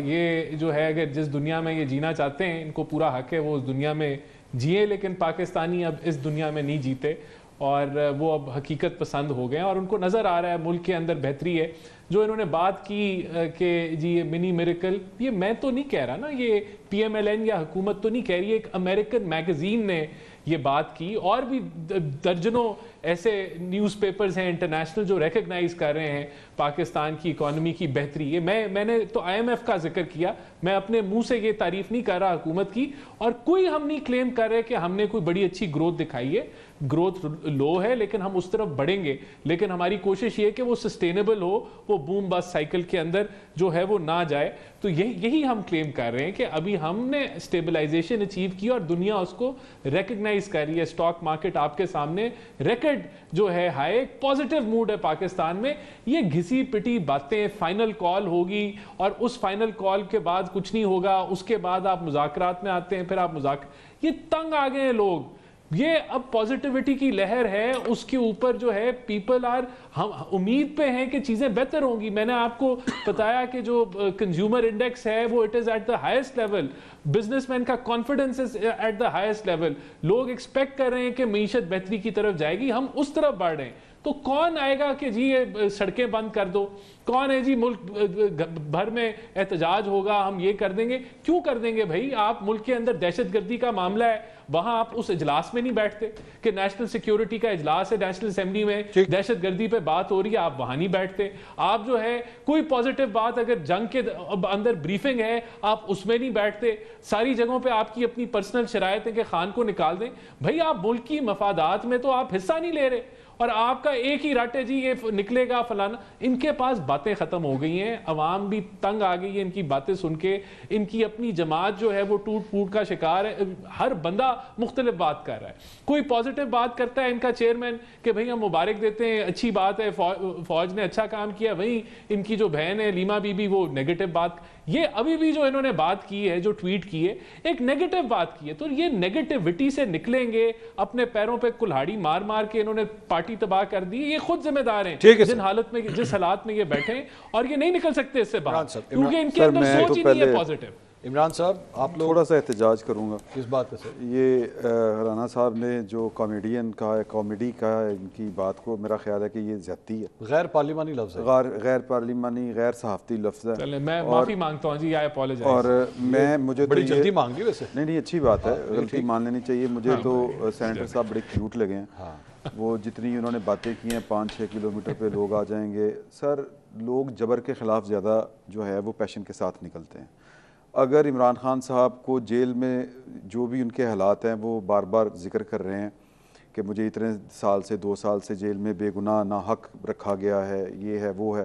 یہ جو ہے اگر جس دنیا میں یہ جینا چاہتے ہیں, ان کو پورا حق ہے وہ اس دنیا میں جیے, لیکن پاکستانی اب اس دنیا میں نہیں جیتے, اور وہ اب حقیقت پسند ہو گئے ہیں, اور ان کو نظر آ رہا ہے ملک کے اندر بہتری ہے. جو انہوں نے بات کی کہ جی یہ منی میریکل, یہ میں تو نہیں کہہ رہا نا, یہ پی ایم ایل این یا حکومت تو نہیں کہہ رہی ہے, ایک امریکن میگزین نے یہ بات کی, اور بھی درجنوں ایسے نیوز پیپرز ہیں انٹرنیشنل جو ریکگنائز کر رہے ہیں پاکستان کی اکانومی کی بہتری. یہ میں نے تو آئی ایم ایف کا ذکر کیا, میں اپنے منہ سے یہ تعریف نہیں کر رہا حکومت کی, اور کوئی ہم نہیں کلیم کر رہے کہ ہم نے کوئی بڑی اچھی گروتھ دکھائی ہے. گروتھ لو ہے لیکن ہم اس طرف بڑھیں گے, لیکن ہماری کوشش یہ کہ وہ سسٹینیبل ہو, وہ بوم بس سائیکل کے اندر جو ہے وہ نہ جائے. تو یہی ہم کلیم کر رہے ہیں کہ ابھی ہم نے اسٹیبلائزیشن اچیو کی اور دنیا اس کو ریکگنائز کر رہی ہے. اسٹاک مارکیٹ آپ کے سامنے ریکارڈ سپرٹ جو ہے ایک پازیٹیو موڈ ہے پاکستان میں. یہ گھسی پٹی باتیں, فائنل کال ہوگی اور اس فائنل کال کے بعد کچھ نہیں ہوگا, اس کے بعد آپ مذاکرات میں آتے ہیں, پھر آپ یہ تنگ آ گئے ہیں لوگ. یہ اب پازیٹیوٹی کی لہر ہے, اس کے اوپر جو ہے پیپل آر, ہم امید پہ ہیں کہ چیزیں بہتر ہوں گی. میں نے آپ کو بتایا کہ جو کنزیومر انڈیکس ہے وہ it is at the highest level, businessman کا confidence is at the highest level. لوگ ایکسپیکٹ کر رہے ہیں کہ معیشت بہتری کی طرف جائے گی, ہم اس طرف بڑھ رہے ہیں. تو کون آئے گا کہ جی یہ سڑکیں بند کر دو, کون ہے جی ملک بھر میں احتجاج ہوگا, ہم یہ کر دیں گے. کیوں کر دیں گے بھائی؟ آپ ملک کے اندر دہشت گردی کا معاملہ ہے, وہاں آپ اس اجلاس میں نہیں بیٹھتے کہ نیشنل سیکیورٹی کا اجلاس ہے, نیشنل اسمبلی میں دہشت گردی پہ بات ہو رہی ہے, آپ وہاں نہیں بیٹھتے. آپ جو ہے کوئی پازیٹیو بات اگر جنگ کے اندر بریفنگ ہے آپ اس میں نہیں بیٹھتے. ساری جگہوں پہ آپ کی اپنی پرسنل شرائط ہے کہ خان کو نکال دیں. بھائی آپ ملک کی مفادات میں تو آپ حصہ نہیں لے رہے, اور آپ کا ایک ہی رٹ ہے جی یہ نکلے گا فلانا. ان کے پاس باتیں ختم ہو گئی ہیں, عوام بھی تنگ آ گئی ہے ان کی باتیں سن کے. ان کی اپنی جماعت جو ہے وہ ٹوٹ پھوٹ کا شکار ہے, ہر بندہ مختلف بات کر رہا ہے. کوئی پازیٹیو بات کرتا ہے ان کا چیئرمین کہ بھئی ہم مبارک دیتے ہیں, اچھی بات ہے, فوج نے اچھا کام کیا. وہیں ان کی جو بہن ہے لیما بی بی وہ نیگیٹو بات. یہ ابھی بھی جو انہوں نے بات کی ہے, جو ٹویٹ کی ہے, ایک نیگیٹو بات کی ہے. تو یہ نیگیٹیوٹی سے نکلیں گے, اپنے پیروں پہ کلہاڑی مار مار کے انہوں نے پارٹی تباہ کر دی. یہ خود ذمہ دار ہیں جن حالت میں, جس حالات میں یہ بیٹھے ہیں, اور یہ نہیں نکل سکتے اس سے باہر کیونکہ ان کے اندر سوچ ہی نہیں ہے پازیٹیو. عمران صاحب آپ لوگ تھوڑا سا احتجاج کروں گا اس بات پہ سر. یہ رانا صاحب نے جو کامیڈین کہا ہے, کامیڈی کہا ہے, ان کی بات کو میرا خیال ہے کہ یہ زیادتی ہے, غیر پارلیمانی لفظ ہے, غیر پارلیمانی, غیر صحافتی لفظ ہے. چلیں میں معافی مانگتا ہوں جی, آئی اپولوجائز. اور مجھے بڑی جلدی مانگ لی ویسے. نہیں اچھی بات ہے, غلطی مان لینی چاہیے. مجھے تو سینیٹر صاحب بڑے کیوٹ لگے ہیں. وہ جتنی انہوں نے باتیں کی ہیں, 5-6 کلومیٹر پہ لوگ آ جائیں گے. سر لوگ جبر کے خلاف زیادہ جو ہے وہ پیشن کے ساتھ نکلتے ہیں. اگر عمران خان صاحب کو جیل میں جو بھی ان کے حالات ہیں وہ بار بار ذکر کر رہے ہیں کہ مجھے اتنے سال سے 2 سال سے جیل میں بے گناہ ناحق رکھا گیا ہے, یہ ہے وہ ہے,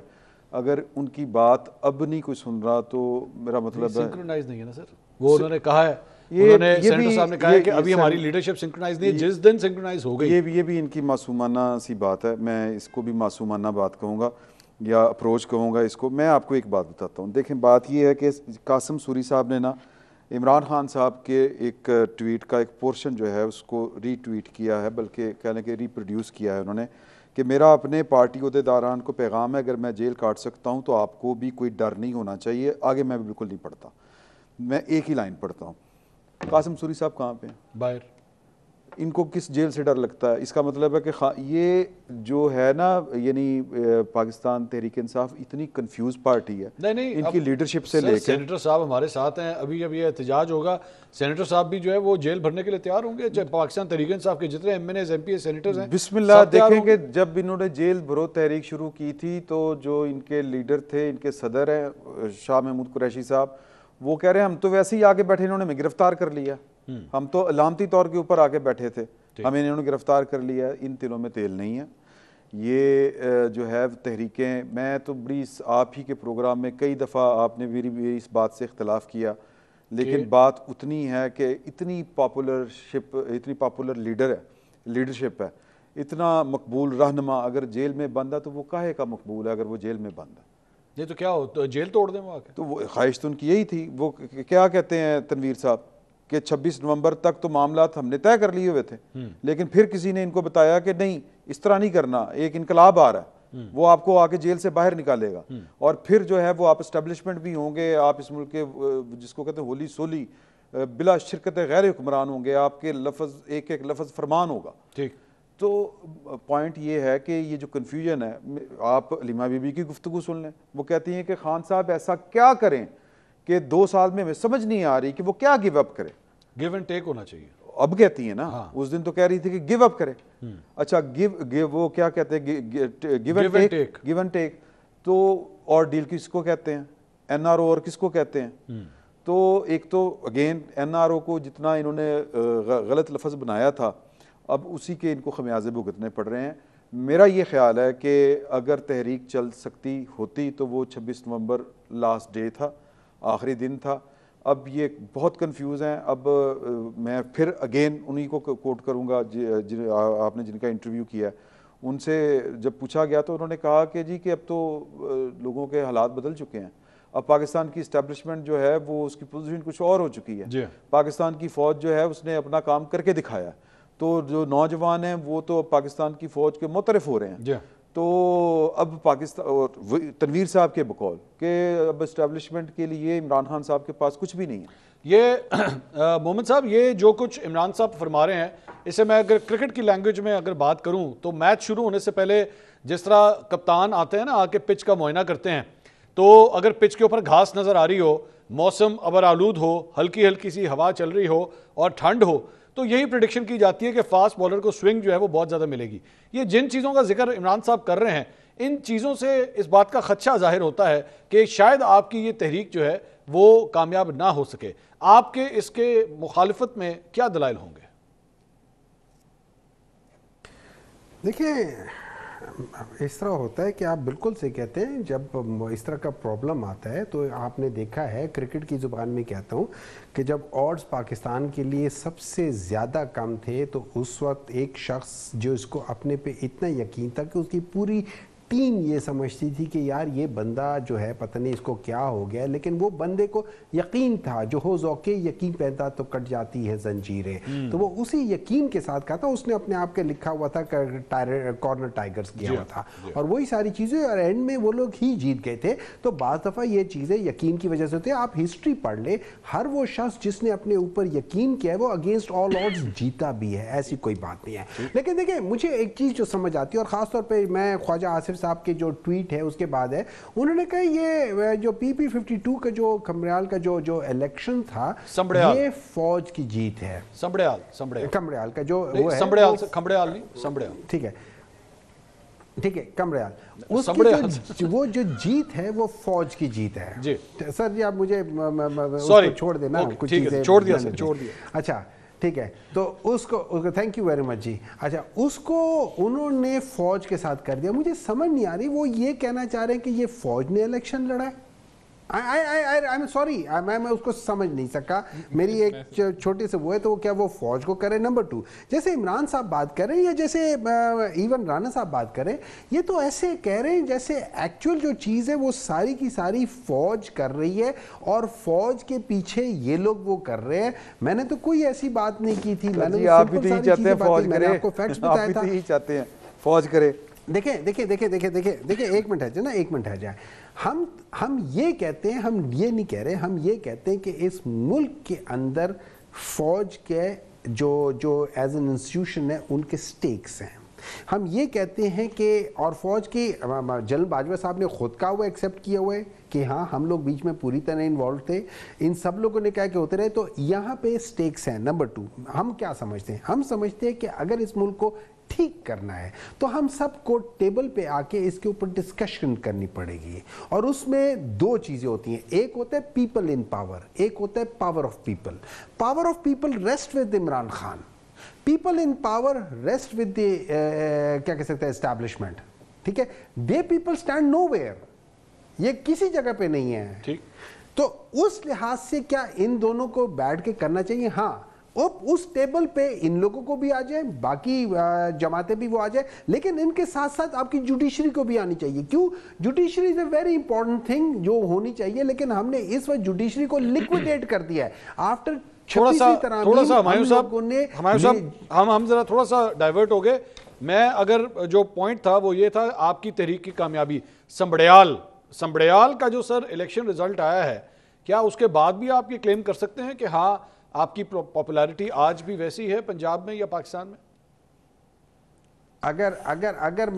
اگر ان کی بات اب نہیں کوئی سن رہا تو میرا مطلب ہے سنکرونائز نہیں ہے نا سر. وہ انہوں نے کہا ہے, انہوں نے سینیٹر صاحب نے کہا ہے کہ ابھی ہماری لیڈرشپ سنکرونائز نہیں ہے, جس دن سنکرونائز ہو گئی. یہ بھی ان کی معصومانہ سی بات ہے. میں اس کو بھی معصومانہ بات کہوں گا یا اپروچ کہوں گا اس کو. میں آپ کو ایک بات بتاتا ہوں. دیکھیں بات یہ ہے کہ قاسم سوری صاحب نے نا عمران خان صاحب کے ایک ٹویٹ کا ایک پورشن جو ہے اس کو ری ٹویٹ کیا ہے, بلکہ کہنے کے ری پروڈیوس کیا ہے انہوں نے, کہ میرا اپنے پارٹی عہدیداران کو پیغام ہے, اگر میں جیل کاٹ سکتا ہوں تو آپ کو بھی کوئی ڈر نہیں ہونا چاہیے. آگے میں بالکل نہیں پڑھتا, میں ایک ہی لائن پڑھتا ہوں. قاسم سوری صاحب کہاں پہ ہیں؟ باہر. ان کو کس جیل سے ڈر لگتا ہے؟ اس کا مطلب ہے کہ یہ جو ہے نا, یعنی پاکستان تحریک انصاف اتنی کنفیوز پارٹی ہے نہیں ان کی لیڈرشپ سے لے کے. سینیٹر صاحب ہمارے ساتھ ہیں, ابھی جب یہ احتجاج ہوگا سینیٹر صاحب بھی جو ہے وہ جیل بھرنے کے لیے تیار ہوں گے. پاکستان تحریک انصاف کے جتنے M N As, M P As, senators ہیں, بسم اللہ. دیکھیں کہ جب انہوں نے جیل بھرو تحریک شروع کی تھی تو جو ان کے لیڈر تھے, ان کے صدر ہیں شاہ محمود قریشی صاحب, وہ کہہ رہے ہیں ہم تو ویسے ہی آگے بیٹھے, انہوں نے ہمیں گرفتار کر لیا, ہم تو علامتی طور کے اوپر آگے بیٹھے تھے, ہمیں انہوں نے گرفتار کر لیا. ان تلوں میں تیل نہیں ہے. یہ جو ہے تحریکیں, میں تو بڑی آپ ہی کے پروگرام میں کئی دفعہ آپ نے بھی اس بات سے اختلاف کیا, لیکن بات اتنی ہے کہ اتنی پاپولر لیڈرشپ ہے, اتنا مقبول رہنما اگر جیل میں بند ہے تو وہ کاہے کا مقبول ہے اگر وہ جیل میں بند ہے؟ یہ تو کیا ہو, جیل توڑ دیں وہ آ کے. تو وہ خواہش تو ان کی یہی تھی. وہ کیا کہتے ہیں تنویر صاحب کہ 26 نومبر تک تو معاملات ہم نے طے کر لیے ہوئے تھے, لیکن پھر کسی نے ان کو بتایا کہ نہیں اس طرح نہیں کرنا, ایک انقلاب آ رہا ہے, وہ آپ کو آ کے جیل سے باہر نکالے گا, اور پھر جو ہے وہ آپ اسٹیبلشمنٹ بھی ہوں گے, آپ اس ملک کے جس کو کہتے ہیں ہولی سولی بلا شرکت غیر حکمران ہوں گے, آپ کے لفظ ایک ایک لفظ فرمان ہوگا. ٹھیک. تو پوائنٹ یہ ہے کہ یہ جو کنفیوژن ہے, آپ علیمہ بی بی کی گفتگو سن لیں, وہ کہتی ہیں کہ خان صاحب ایسا کیا کریں کہ 2 سال میں ہمیں سمجھ نہیں آ رہی کہ وہ کیا گیو اپ کرے. گیو اینڈ ٹیک ہونا چاہیے. اب کہتی ہیں نا, اس دن تو کہہ رہی تھی کہ گیو اپ کرے. اچھا وہ کیا کہتے ہیں گیو اینڈ ٹیک, تو اور ڈیل کس کو کہتے ہیں, این آر او اور کس کو کہتے ہیں؟ تو ایک تو اگین این آر او کو جتنا انہوں نے غلط لفظ بنایا تھا, اب اسی کے ان کو خمیازے بھگتنے پڑ رہے ہیں. میرا یہ خیال ہے کہ اگر تحریک چل سکتی ہوتی تو وہ 26 نومبر لاسٹ ڈے تھا, آخری دن تھا. اب یہ بہت کنفیوز ہیں. اب میں پھر اگین انہی کو کوٹ کروں گا آپ نے جن کا انٹرویو کیا ہے, ان سے جب پوچھا گیا تو انہوں نے کہا کہ جی کہ اب تو لوگوں کے حالات بدل چکے ہیں, اب پاکستان کی اسٹیبلشمنٹ جو ہے وہ اس کی پوزیشن کچھ اور ہو چکی ہے. پاکستان کی فوج جو ہے اس نے اپنا کام کر کے دکھایا, تو جو نوجوان ہیں وہ تو پاکستان کی فوج کے معترف ہو رہے ہیں. تو اب پاکستان تنویر صاحب کے بقول کہ اب اسٹیبلشمنٹ کے لیے عمران خان صاحب کے پاس کچھ بھی نہیں ہے. یہ محمد صاحب یہ جو کچھ عمران صاحب فرما رہے ہیں, اسے میں اگر کرکٹ کی لینگویج میں اگر بات کروں تو میچ شروع ہونے سے پہلے جس طرح کپتان آتے ہیں نا, آ کے پچ کا معائنہ کرتے ہیں, تو اگر پچ کے اوپر گھاس نظر آ رہی ہو, موسم ابر آلود ہو, ہلکی ہلکی سی ہوا چل رہی ہو اور ٹھنڈ ہو, تو یہی پریڈکشن کی جاتی ہے کہ فاسٹ بولر کو سوئنگ جو ہے وہ بہت زیادہ ملے گی. یہ جن چیزوں کا ذکر عمران صاحب کر رہے ہیں, ان چیزوں سے اس بات کا خدشہ ظاہر ہوتا ہے کہ شاید آپ کی یہ تحریک جو ہے وہ کامیاب نہ ہو سکے. آپ کے اس کے مخالفت میں کیا دلائل ہوں گے؟ دیکھیں, اس طرح ہوتا ہے کہ آپ بالکل سے کہتے ہیں, جب اس طرح کا پرابلم آتا ہے تو آپ نے دیکھا ہے, کرکٹ کی زبان میں کہتا ہوں کہ جب آڈز پاکستان کے لیے سب سے زیادہ کم تھے تو اس وقت ایک شخص جو اس کو اپنے پہ اتنا یقین تھا کہ اس کی پوری ٹیم یہ سمجھتی تھی کہ یار یہ بندہ جو ہے پتہ نہیں اس کو کیا ہو گیا, لیکن وہ بندے کو یقین تھا, جو ہو ذوقِ یقین پیدا تو کٹ جاتی ہے زنجیریں, تو وہ اسی یقین کے ساتھ کہا تھا. اس نے اپنے آپ کے لکھا ہوا تھا کارنر ٹائیگرز کیا ہوا تھا, اور وہی ساری چیزیں, اور اینڈ میں وہ لوگ ہی جیت گئے تھے. تو بعض دفعہ یہ چیزیں یقین کی وجہ سے ہوتی ہے. آپ ہسٹری پڑھ لیں, ہر وہ شخص جس نے اپنے اوپر یقین کیا ہے وہ اگینسٹ آل آڈز جیتا بھی ہے, ایسی کوئی بات نہیں ہے. لیکن دیکھیں, مجھے ایک چیز جو سمجھ آتی ہے, اور خاص طور پہ میں خواجہ آصف صاحب کے جو ٹویٹ ہے اس کے بعد ہے, انہوں نے کہا یہ جو PP52 کا جو کمریال کا جو الیکشن تھا یہ فوج کی جیت ہے. کمریال کا جو وہ ہے, کمریال نہیں, سمبڑیال, ٹھیک ہے, کمریال, اس کی وہ جو جیت ہے وہ فوج کی جیت ہے. سر جی آپ مجھے چھوڑ دینا, کچھ چیزیں چھوڑ دیا. اچھا ٹھیک ہے, تو اس کو تھینک یو ویری مچ جی. اچھا, اس کو انہوں نے فوج کے ساتھ کر دیا. مجھے سمجھ نہیں آ رہی وہ یہ کہنا چاہ رہے ہیں کہ یہ فوج نے الیکشن لڑا ہے. I'm sorry, میں اس کو سمجھ نہیں سکا. میری ایک چھوٹی سے وہ ہے, تو کیا وہ فوج کو کرے. نمبر 2, جیسے عمران صاحب بات کر رہے ہیں یا جیسے ایون رانا صاحب بات کر رہے ہیں, یہ تو ایسے کہہ رہے ہیں جیسے ایکچوئل جو چیز ہے وہ ساری کی ساری فوج کر رہی ہے اور فوج کے پیچھے یہ لوگ وہ کر رہے ہیں. میں نے تو کوئی ایسی بات نہیں کی تھی. میں نے آپ بھی چاہتے ہیں فوج کرے, آپ کو فیکٹس بتایا تھا. آپ بھی چاہتے ہیں فوج کرے. دیکھیں ایک منٹ ہے جو نا, ایک منٹ ہے جائے. ہم یہ کہتے ہیں, ہم یہ نہیں کہہ رہے, ہم یہ کہتے ہیں کہ اس ملک کے اندر فوج کے جو ایز این انسٹیٹیوشن ہے ان کے سٹیکس ہیں. ہم یہ کہتے ہیں کہ, اور فوج کی جنرل باجوہ صاحب نے خود کا وہ ایکسیپٹ کیا ہوا ہے کہ ہاں ہم لوگ بیچ میں پوری طرح انوالو تھے, ان سب لوگوں نے کہا کہ ہوتے رہے. تو یہاں پہ سٹیکس ہیں. نمبر 2, ہم کیا سمجھتے ہیں, ہم سمجھتے ہیں کہ اگر اس ملک کو ٹھیک کرنا ہے تو ہم سب کو ٹیبل پہ آ کے اس کے اوپر ڈسکشن کرنی پڑے گی, اور اس میں 2 چیزیں ہوتی ہیں. ایک ہوتا ہے پیپل ان پاور, ایک ہوتا ہے power of people. Power of people rest with Imran Khan, people in power rest with the کیا کہہ سکتے ہیں اسٹیبلشمنٹ. ٹھیک ہے, the people stand nowhere, یہ کسی جگہ پہ نہیں ہے. تو اس لحاظ سے کیا ان دونوں کو بیٹھ کے کرنا چاہیے؟ ہاں, اس ٹیبل پہ ان لوگوں کو بھی آ جائیں, باقی جماعتیں بھی وہ آ جائیں, لیکن ان کے ساتھ ساتھ آپ کی جوڈیشری کو بھی آنی چاہیے. کیوں؟ Judiciary is a very important thing جو ہونی چاہیے, لیکن ہم نے اس وقت جوڈیشری کو لیکویڈیٹ کر دیا ہے. آفٹر تھوڑا سا ہم ذرا تھوڑا سا ڈائیورٹ ہو گئے. میں اگر جو پوائنٹ تھا وہ یہ تھا, آپ کی تحریک کی کامیابی, سمبڑیال کا جو سر الیکشن ریزلٹ آیا ہے, کیا اس کے بعد بھی آپ یہ کلیم کر سکتے ہیں کہ ہاں آپ کی پاپولیرٹی آج بھی ویسی ہے پنجاب میں یا پاکستان میں؟ اگر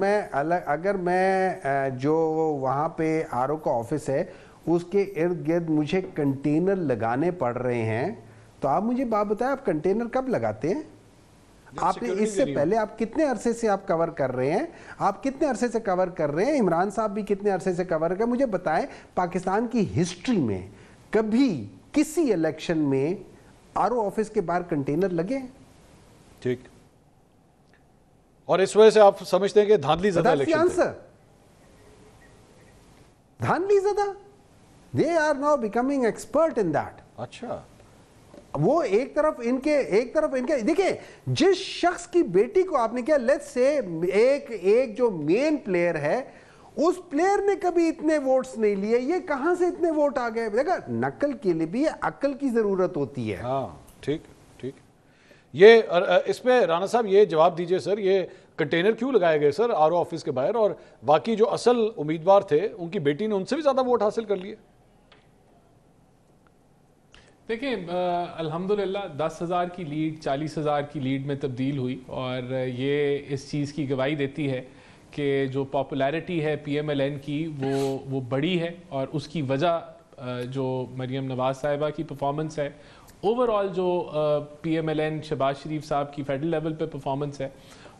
میں جو وہاں پہ آر او کا آفس ہے اس کے ارد گرد مجھے کنٹینر لگانے پڑ رہے ہیں, تو آپ مجھے بات بتائیں, آپ کنٹینر کب لگاتے ہیں؟ آپ نے اس سے پہلے آپ کتنے عرصے سے آپ کور کر رہے ہیں, آپ کتنے عرصے سے کور کر رہے ہیں, عمران صاحب بھی کتنے عرصے سے کور کر. مجھے بتائیں, پاکستان کی ہسٹری میں کبھی کسی الیکشن میں آر او آفس کے باہر کنٹینر لگے؟ ٹھیک, اور اس وجہ سے آپ سمجھتے ہیں کہ دھاندلی زدہ الیکشن تھے؟ دھاندلی زدہ, they are now becoming expert in that. اچھا وہ ایک طرف ان کے دیکھیں جس شخص کی بیٹی کو آپ نے کیا لیٹس سے ایک جو مین پلیئر ہے اس پلیئر نے کبھی اتنے ووٹس نہیں لیے, یہ کہاں سے اتنے ووٹ آ گئے؟ دیکھا نقل کے لیے بھی عقل کی ضرورت ہوتی ہے. ہاں ٹھیک ٹھیک. یہ اس پہ رانا صاحب یہ جواب دیجئے سر, یہ کنٹینر کیوں لگائے گئے سر آر او آفس کے باہر, اور باقی جو اصل امیدوار تھے ان کی بیٹی نے ان سے بھی زیادہ ووٹ حاصل کر لیے؟ دیکھیں الحمدللہ 10,000 کی لیڈ 40,000 کی لیڈ میں تبدیل ہوئی, اور یہ اس چیز کی گواہی دیتی ہے کہ جو پاپولیرٹی ہے پی ایم ایل این کی وہ بڑی ہے, اور اس کی وجہ جو مریم نواز صاحبہ کی پرفارمنس ہے, اوور آل جو P M L N Shahbaz Sharif صاحب کی فیڈرل لیول پہ پرفارمنس ہے,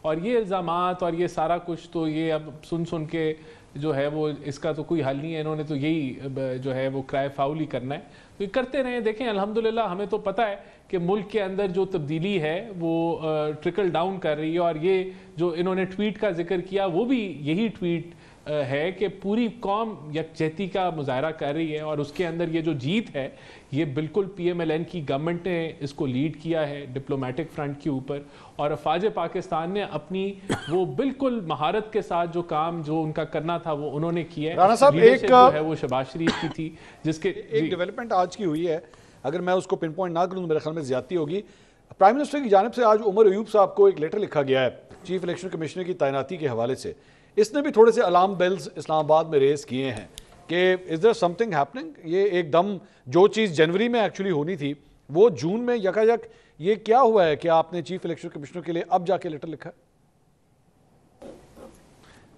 اور یہ الزامات اور یہ سارا کچھ تو یہ اب سن کے جو ہے وہ اس کا تو کوئی حل نہیں ہے, انہوں نے تو یہی جو ہے وہ کرائے فاؤل ہی کرنا ہے, تو یہ کرتے رہیں. دیکھیں الحمدللہ ہمیں تو پتہ ہے کہ ملک کے اندر جو تبدیلی ہے وہ ٹرکل ڈاؤن کر رہی ہے, اور یہ جو انہوں نے ٹویٹ کا ذکر کیا وہ بھی یہی ٹویٹ ہے کہ پوری قوم یکجہتی کا مظاہرہ کر رہی ہے, اور اس کے اندر یہ جو جیت ہے یہ بالکل پی ایم ایل این کی گورنمنٹ نے اس کو لیڈ کیا ہے ڈپلومیٹک فرنٹ کے اوپر, اور افواج پاکستان نے اپنی وہ بالکل مہارت کے ساتھ جو کام جو ان کا کرنا تھا وہ انہوں نے کیا ہے. رانا صاحب ایک جو ہے وہ شہباز شریف کی تھی, جس کے ایک ڈیولپمنٹ آج کی ہوئی ہے, اگر میں اس کو پن پوائنٹ نہ کروں تو میرے خیال میں زیادتی ہوگی. پرائم منسٹر کی جانب سے آج عمر ایوب صاحب کو ایک لیٹر لکھا گیا ہے چیف الیکشن کمشنر کی تعیناتی کے حوالے سے. اس نے بھی تھوڑے سے الارم بیلز اسلام آباد میں ریز کیے ہیں کہ از دیر سم تھنگ ہیپننگ. یہ ایک دم جو چیز جنوری میں ایکچولی ہونی تھی وہ جون میں یکایک, یہ کیا ہوا ہے کہ آپ نے چیف الیکشن کمشنر کے لیے اب جا کے لیٹر لکھا ہے؟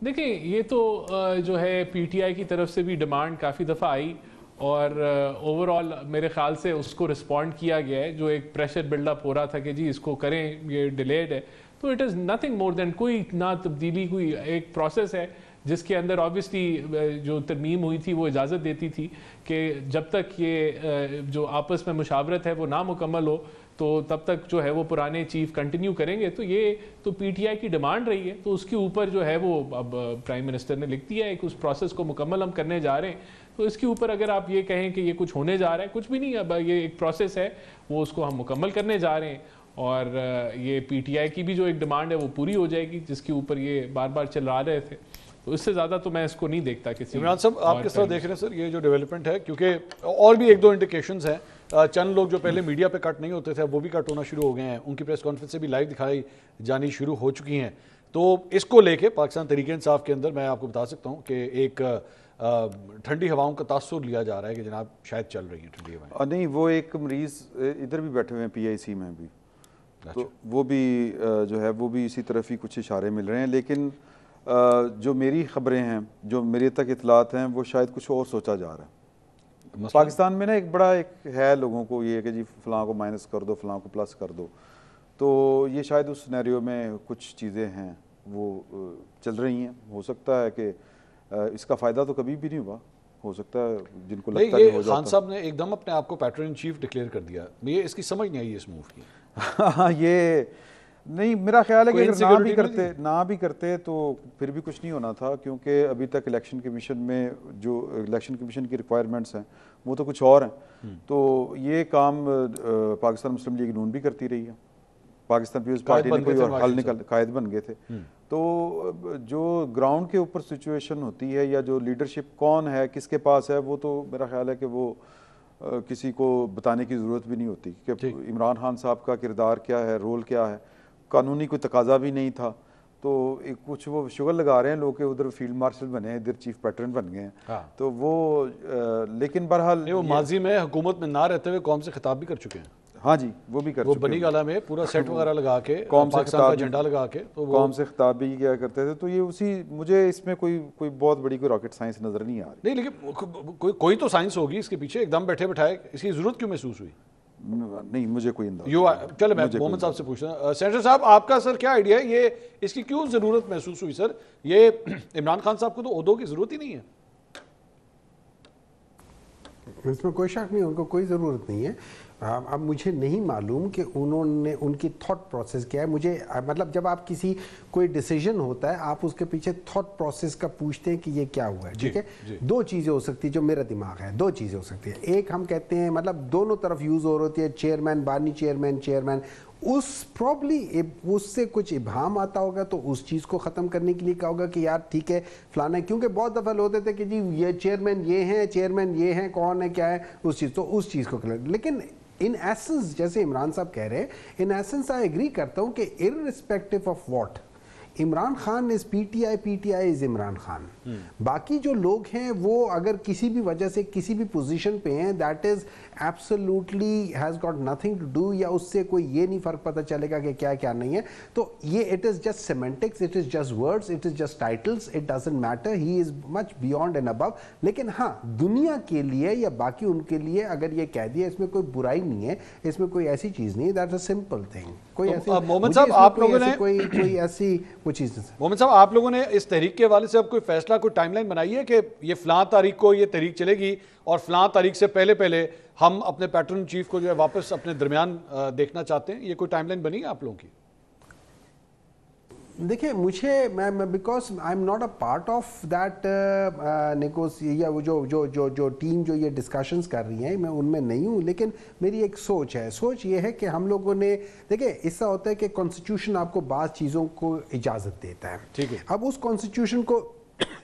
دیکھیں یہ تو جو ہے پی ٹی آئی کی طرف سے بھی ڈیمانڈ کافی دفعہ آئی, اور اوور آل میرے خیال سے اس کو رسپونڈ کیا گیا ہے. جو ایک پریشر بلڈ اپ ہو رہا تھا کہ جی اس کو کریں, یہ ڈیلیڈ ہے, تو اٹ از نتھنگ مور دین کوئی نہ تبدیلی, کوئی ایک پروسیس ہے جس کے اندر آبویسلی جو ترمیم ہوئی تھی وہ اجازت دیتی تھی کہ جب تک یہ جو آپس میں مشاورت ہے وہ نامکمل ہو تو تب تک جو ہے وہ پرانے چیف کنٹینیو کریں گے. تو یہ تو پی ٹی آئی کی ڈیمانڈ رہی ہے, تو اس کے اوپر جو ہے وہ اب پرائم منسٹر نے لکھ دیا ہے کہ اس پروسیس کو مکمل ہم کرنے جا رہے ہیں. تو اس کے اوپر اگر آپ یہ کہیں کہ یہ کچھ ہونے جا رہا ہے, کچھ بھی نہیں, اب یہ ایک پروسیس ہے وہ اس کو ہم مکمل کرنے جا رہے ہیں, اور یہ پی ٹی آئی کی بھی جو ایک ڈیمانڈ ہے وہ پوری ہو جائے گی جس کے اوپر یہ بار بار چلا رہے تھے. تو اس سے زیادہ تو میں اس کو نہیں دیکھتا کسی. عمران صاحب آپ کس طرح دیکھ رہے ہیں سر یہ جو ڈیولپمنٹ ہے, کیونکہ اور بھی ایک دو انڈیکیشنز ہیں, چند لوگ جو پہلے میڈیا پہ کٹ نہیں ہوتے تھے وہ بھی کٹ ہونا شروع ہو گئے ہیں, ان کی پریس کانفرنس سے بھی لائیو دکھائی جانی شروع ہو چکی ہیں. تو اس کو لے کے پاکستان تحریک انصاف کے اندر میں آپ کو بتا سکتا ہوں کہ ایک ٹھنڈی ہواؤں کا تاثر لیا جا رہا ہے کہ جناب شاید چل رہی ہیں ٹھنڈی ہوائیں. نہیں, وہ ایک مریض ادھر بھی بیٹھے ہوئے ہیں پی آئی سی میں بھی, تو وہ بھی جو ہے وہ بھی اسی طرف ہی کچھ اشارے مل رہے ہیں. لیکن جو میری خبریں ہیں, جو میرے تک اطلاعات ہیں, وہ شاید کچھ اور سوچا جا رہا ہے. پاکستان میں نا ایک بڑا ایک ہے لوگوں کو یہ کہ جی فلاں کو مائنس کر دو, فلاں کو پلس کر دو, تو یہ شاید اس سینیریو میں کچھ چیزیں ہیں وہ چل رہی ہیں. ہو سکتا ہے کہ اس کا فائدہ تو کبھی بھی نہیں ہوا, ہو سکتا ہے جن کو لگتا ہے ہو جاتا. خان صاحب نے ایک دم اپنے آپ کو پیٹرن ان چیف ڈکلیئر کر دیا, یہ اس کی سمجھ نہیں آئی اس موو کی. ہاں یہ نہیں, میرا خیال ہے کہ اگر نہ بھی کرتے تو پھر بھی کچھ نہیں ہونا تھا, کیونکہ ابھی تک الیکشن کمیشن میں جو الیکشن کمیشن کی ریکوائرمنٹس ہیں وہ تو کچھ اور ہیں. تو یہ کام پاکستان مسلم لیگ نون بھی کرتی رہی ہے, پاکستان پیپلز پارٹی نے کوئی اور حل نکال قائد بن گئے تھے. تو جو گراؤنڈ کے اوپر سچویشن ہوتی ہے یا جو لیڈرشپ کون ہے کس کے پاس ہے, وہ تو میرا خیال ہے کہ وہ کسی کو بتانے کی ضرورت بھی نہیں ہوتی کہ عمران خان صاحب کا کردار کیا ہے, رول کیا ہے. قانونی کوئی تقاضا بھی نہیں تھا, تو کچھ وہ شغل لگا رہے ہیں لوگ کہ ادھر فیلڈ مارشل بنے ہیں, ادھر چیف پیٹرن بن گئے ہیں. تو وہ لیکن بہرحال وہ ماضی میں حکومت میں نہ رہتے ہوئے قوم سے خطاب بھی کر چکے ہیں. ہاں جی, وہ بھی کر چکے ہیں. وہ بنی گالا میں پورا سیٹ وغیرہ لگا کے قوم سے خطاب, جھنڈا لگا کے قوم سے خطاب بھی کیا کرتے تھے. تو یہ اسی, مجھے اس میں کوئی بہت بڑی کوئی راکٹ سائنس نظر نہیں آ رہی. نہیں, لیکن کوئی تو سائنس ہوگی اس کے پیچھے. ایک دم بیٹھے بٹھائے اس کی ضرورت کیوں محسوس ہوئی؟ نہیں, مجھے کوئی اندازہ. چلے میں محمد صاحب سے پوچھتا ہوں. سینیٹر صاحب آپ کا سر کیا آئیڈیا ہے, یہ اس کی کیوں ضرورت محسوس ہوئی سر؟ یہ عمران خان صاحب کو تو عہدوں کی ضرورت ہی نہیں ہے. اس میں کوئی شک نہیں, ان کو کوئی ضرورت نہیں ہے. اب مجھے نہیں معلوم کہ انہوں نے ان کی تھاٹ پروسیس کیا ہے. مجھے مطلب جب آپ کسی کوئی ڈیسیجن ہوتا ہے آپ اس کے پیچھے تھاٹ پروسیس کا پوچھتے ہیں کہ یہ کیا ہوا ہے, ٹھیک ہے. دو چیزیں ہو سکتی ہیں جو میرا دماغ ہے, دو چیزیں ہو سکتی ہیں. ایک ہم کہتے ہیں مطلب دونوں طرف یوز ہو رہی ہے, چیئرمین بانی چیئرمین, اس پرابلی اس سے کچھ ابہام آتا ہوگا تو اس چیز کو ختم کرنے کے لیے کہا ہوگا کہ یار ٹھیک ہے فلانا, کیونکہ بہت دفعہ ہوتے تھے کہ جی یہ چیئرمین یہ ہیں کون ہے کیا ہے اس چیز, تو اس چیز کو. لیکن ان ایسنس جیسے عمران صاحب کہہ رہے ہیں, ان ایسنس آئی ایگری کرتا ہوں کہ irrespective of what Imran Khan is P T I is Imran Khan. باقی جو لوگ ہیں وہ اگر کسی بھی وجہ سے کسی بھی پوزیشن پہ ہیں that is absolutely has got nothing to do, یا اس سے کوئی یہ نہیں فرق پتہ چلے گا کہ کیا کیا نہیں ہے. تو یہ it is just semantics, it is just words, it is just titles, it doesn't matter, he is much beyond and above. لیکن ہاں دنیا کے لیے یا باقی ان کے لیے اگر یہ کہہ دیا اس میں کوئی برائی نہیں ہے, اس میں کوئی ایسی چیز نہیں ہے, that is a simple thing. کوئی ایسی محمد صاحب آپ لوگوں نے کوئی ایسی چیز. محمد صاحب آپ لوگوں نے اس تحریک کے حوالے سے اب کوئی فیصلہ, کوئی ٹائم لائن بنائی ہے کہ یہ فلاں تاریخ کو یہ تحریک چلے گی اور فلاں تاریخ سے پہلے ہم اپنے پیٹرن چیف کو جو ہے واپس اپنے درمیان دیکھنا چاہتے ہیں, یہ کوئی ٹائم لائن بنی ہے آپ لوگوں کی؟ دیکھیں مجھے میں because I am not a part of that یا وہ جو ٹیم جو یہ ڈسکشنز کر رہی ہیں میں ان میں نہیں ہوں, لیکن میری ایک سوچ ہے. سوچ یہ ہے کہ ہم لوگوں نے دیکھیں ایسا ہوتا ہے کہ کانسٹیٹیوشن آپ کو بعض چیزوں کو اجازت دیتا ہے, ٹھیک ہے. اب اس کانسٹیٹیوشن کو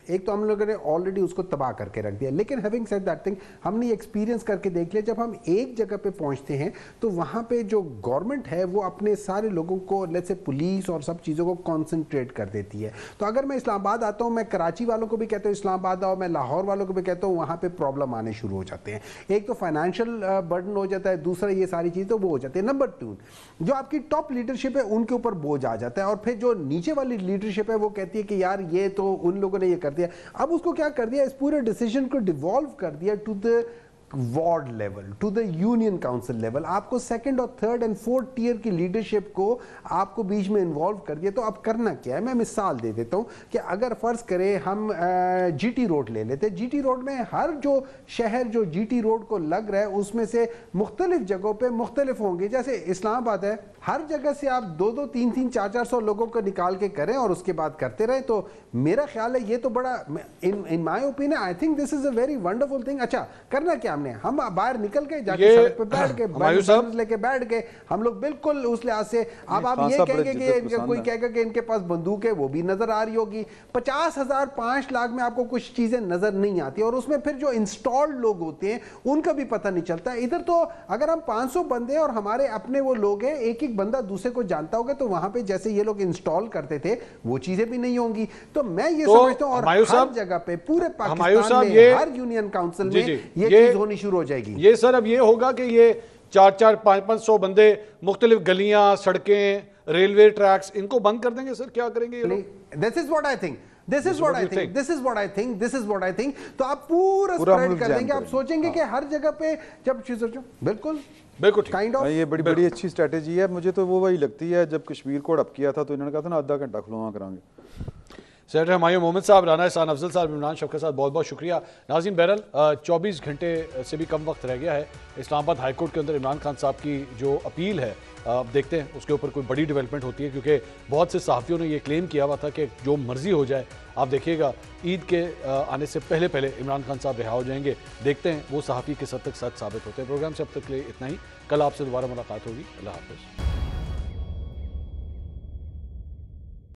ایک تو ہم لوگوں نے آلریڈی اس کو تباہ کر کے رکھ دیا, لیکن ہیونگ سیڈ دیٹ تھنگ ہم نے ایکسپیرینس کر کے دیکھ لیا جب ہم ایک جگہ پہ پہنچتے ہیں تو وہاں پہ جو گورنمنٹ ہے وہ اپنے سارے لوگوں کو لیٹس سے پولیس اور سب چیزوں کو کانسنٹریٹ کر دیتی ہے. تو اگر میں اسلام آباد آتا ہوں, میں کراچی والوں کو بھی کہتا ہوں اسلام آباد آؤ, میں لاہور والوں کو بھی کہتا ہوں, وہاں پہ پرابلم آنے شروع ہو جاتے ہیں. ایک تو فائنینشیل برڈن ہو جاتا ہے, دوسرا یہ ساری چیزیں تو وہ ہو جاتی ہے. نمبر 2 جو آپ کی ٹاپ لیڈرشپ ہے ان کے اوپر بوجھ آ جاتا ہے, اور پھر جو نیچے والی لیڈرشپ ہے وہ کہتی ہے کہ یار یہ تو ان لوگوں نے یہ کر دیا. اب اس کو کیا کر دیا, اس پورے ڈیسیجن کو ڈیوالو کر دیا to the ward level, to the union council level. آپ کو سیکنڈ اور تھرڈ اینڈ فورتھ ٹیئر کی لیڈرشپ کو آپ کو بیچ میں انوالو کر دیا. تو اب کرنا کیا ہے, میں مثال دے دیتا ہوں کہ اگر فرض کرے ہم جی ٹی روڈ لے لیتے, جی ٹی روڈ میں ہر جو شہر جو جی ٹی روڈ کو لگ رہا ہے اس میں سے مختلف جگہوں پہ مختلف ہوں گے. جیسے اسلام آباد ہے, ہر جگہ سے آپ 200 300 400 لوگوں کو نکال کے کریں اور اس کے بعد کرتے رہیں. تو میرا خیال ہے یہ تو بڑا in my opinion I think this is a very wonderful thing. اچھا کرنا کیا ہم نے, ہم باہر نکل کے جا کے سڑک پہ بیٹھ کے لے کے بیٹھ کے ہم لوگ بالکل اس لحاظ سے اب آپ یہ کہیں گے کہ کوئی کہے گا کہ ان کے پاس بندوق ہے, وہ بھی نظر آ رہی ہوگی. 50,000 5 لاکھ میں آپ کو کچھ چیزیں نظر نہیں آتی, اور اس میں پھر جو انسٹالڈ لوگ ہوتے ہیں ان کا بھی پتہ نہیں چلتا. ادھر تو اگر ہم 500 بندے اور ہمارے اپنے وہ لوگ ہیں, ایک ایک بندہ دوسرے کو جانتا ہوگا, تو وہاں پہ جیسے یہ لوگ انسٹال کرتے تھے وہ چیزیں بھی نہیں ہوں گی. تو میں یہ سمجھتا ہوں, اور ہر جگہ پہ پورے پاکستان میں ہر یونین کاؤنسل میں یہ چیز ہونی شروع ہو جائے گی. یہ سر اب یہ ہوگا کہ یہ 400-500 بندے مختلف گلیاں, سڑکیں, ریلوے ٹریکس ان کو بند کر دیں گے سر, کیا کریں گے یہ لوگ؟ This is what I think. This is what I think. This is what I think. This is what I think. تو آپ پورا اسپریڈ کر دیں گے, آپ سوچیں گے کہ ہر جگہ پہ جب چیزیں بالکل یہ بڑی اچھی اسٹریٹجی ہے. مجھے تو وہ وہی لگتی ہے جب کشمیر کو اڈاپ کیا تھا تو انہوں نے کہا تھا نا آدھا گھنٹہ کھلواں کریں گے. سینیٹر ہمایوں محمد صاحب, رانا احسان افضل صاحب, عمران شفقت صاحب, بہت بہت شکریہ. ناظرین بہرحال 24 گھنٹے سے بھی کم وقت رہ گیا ہے. اسلام آباد ہائی کورٹ کے اندر عمران خان صاحب کی جو اپیل ہے, اب دیکھتے ہیں اس کے اوپر کوئی بڑی ڈیولپمنٹ ہوتی ہے, کیونکہ بہت سے صحافیوں نے یہ کلیم کیا ہوا تھا کہ جو مرضی ہو جائے. آپ دیکھیے گا عید کے آنے سے پہلے عمران خان صاحب رہا ہو جائیں گے. دیکھتے ہیں وہ صحافی کس حد تک سچ ثابت ہوتے ہیں. پروگرام سے اب تک کے لیے اتنا ہی. کل آپ سے دوبارہ ملاقات ہوگی. اللہ حافظ.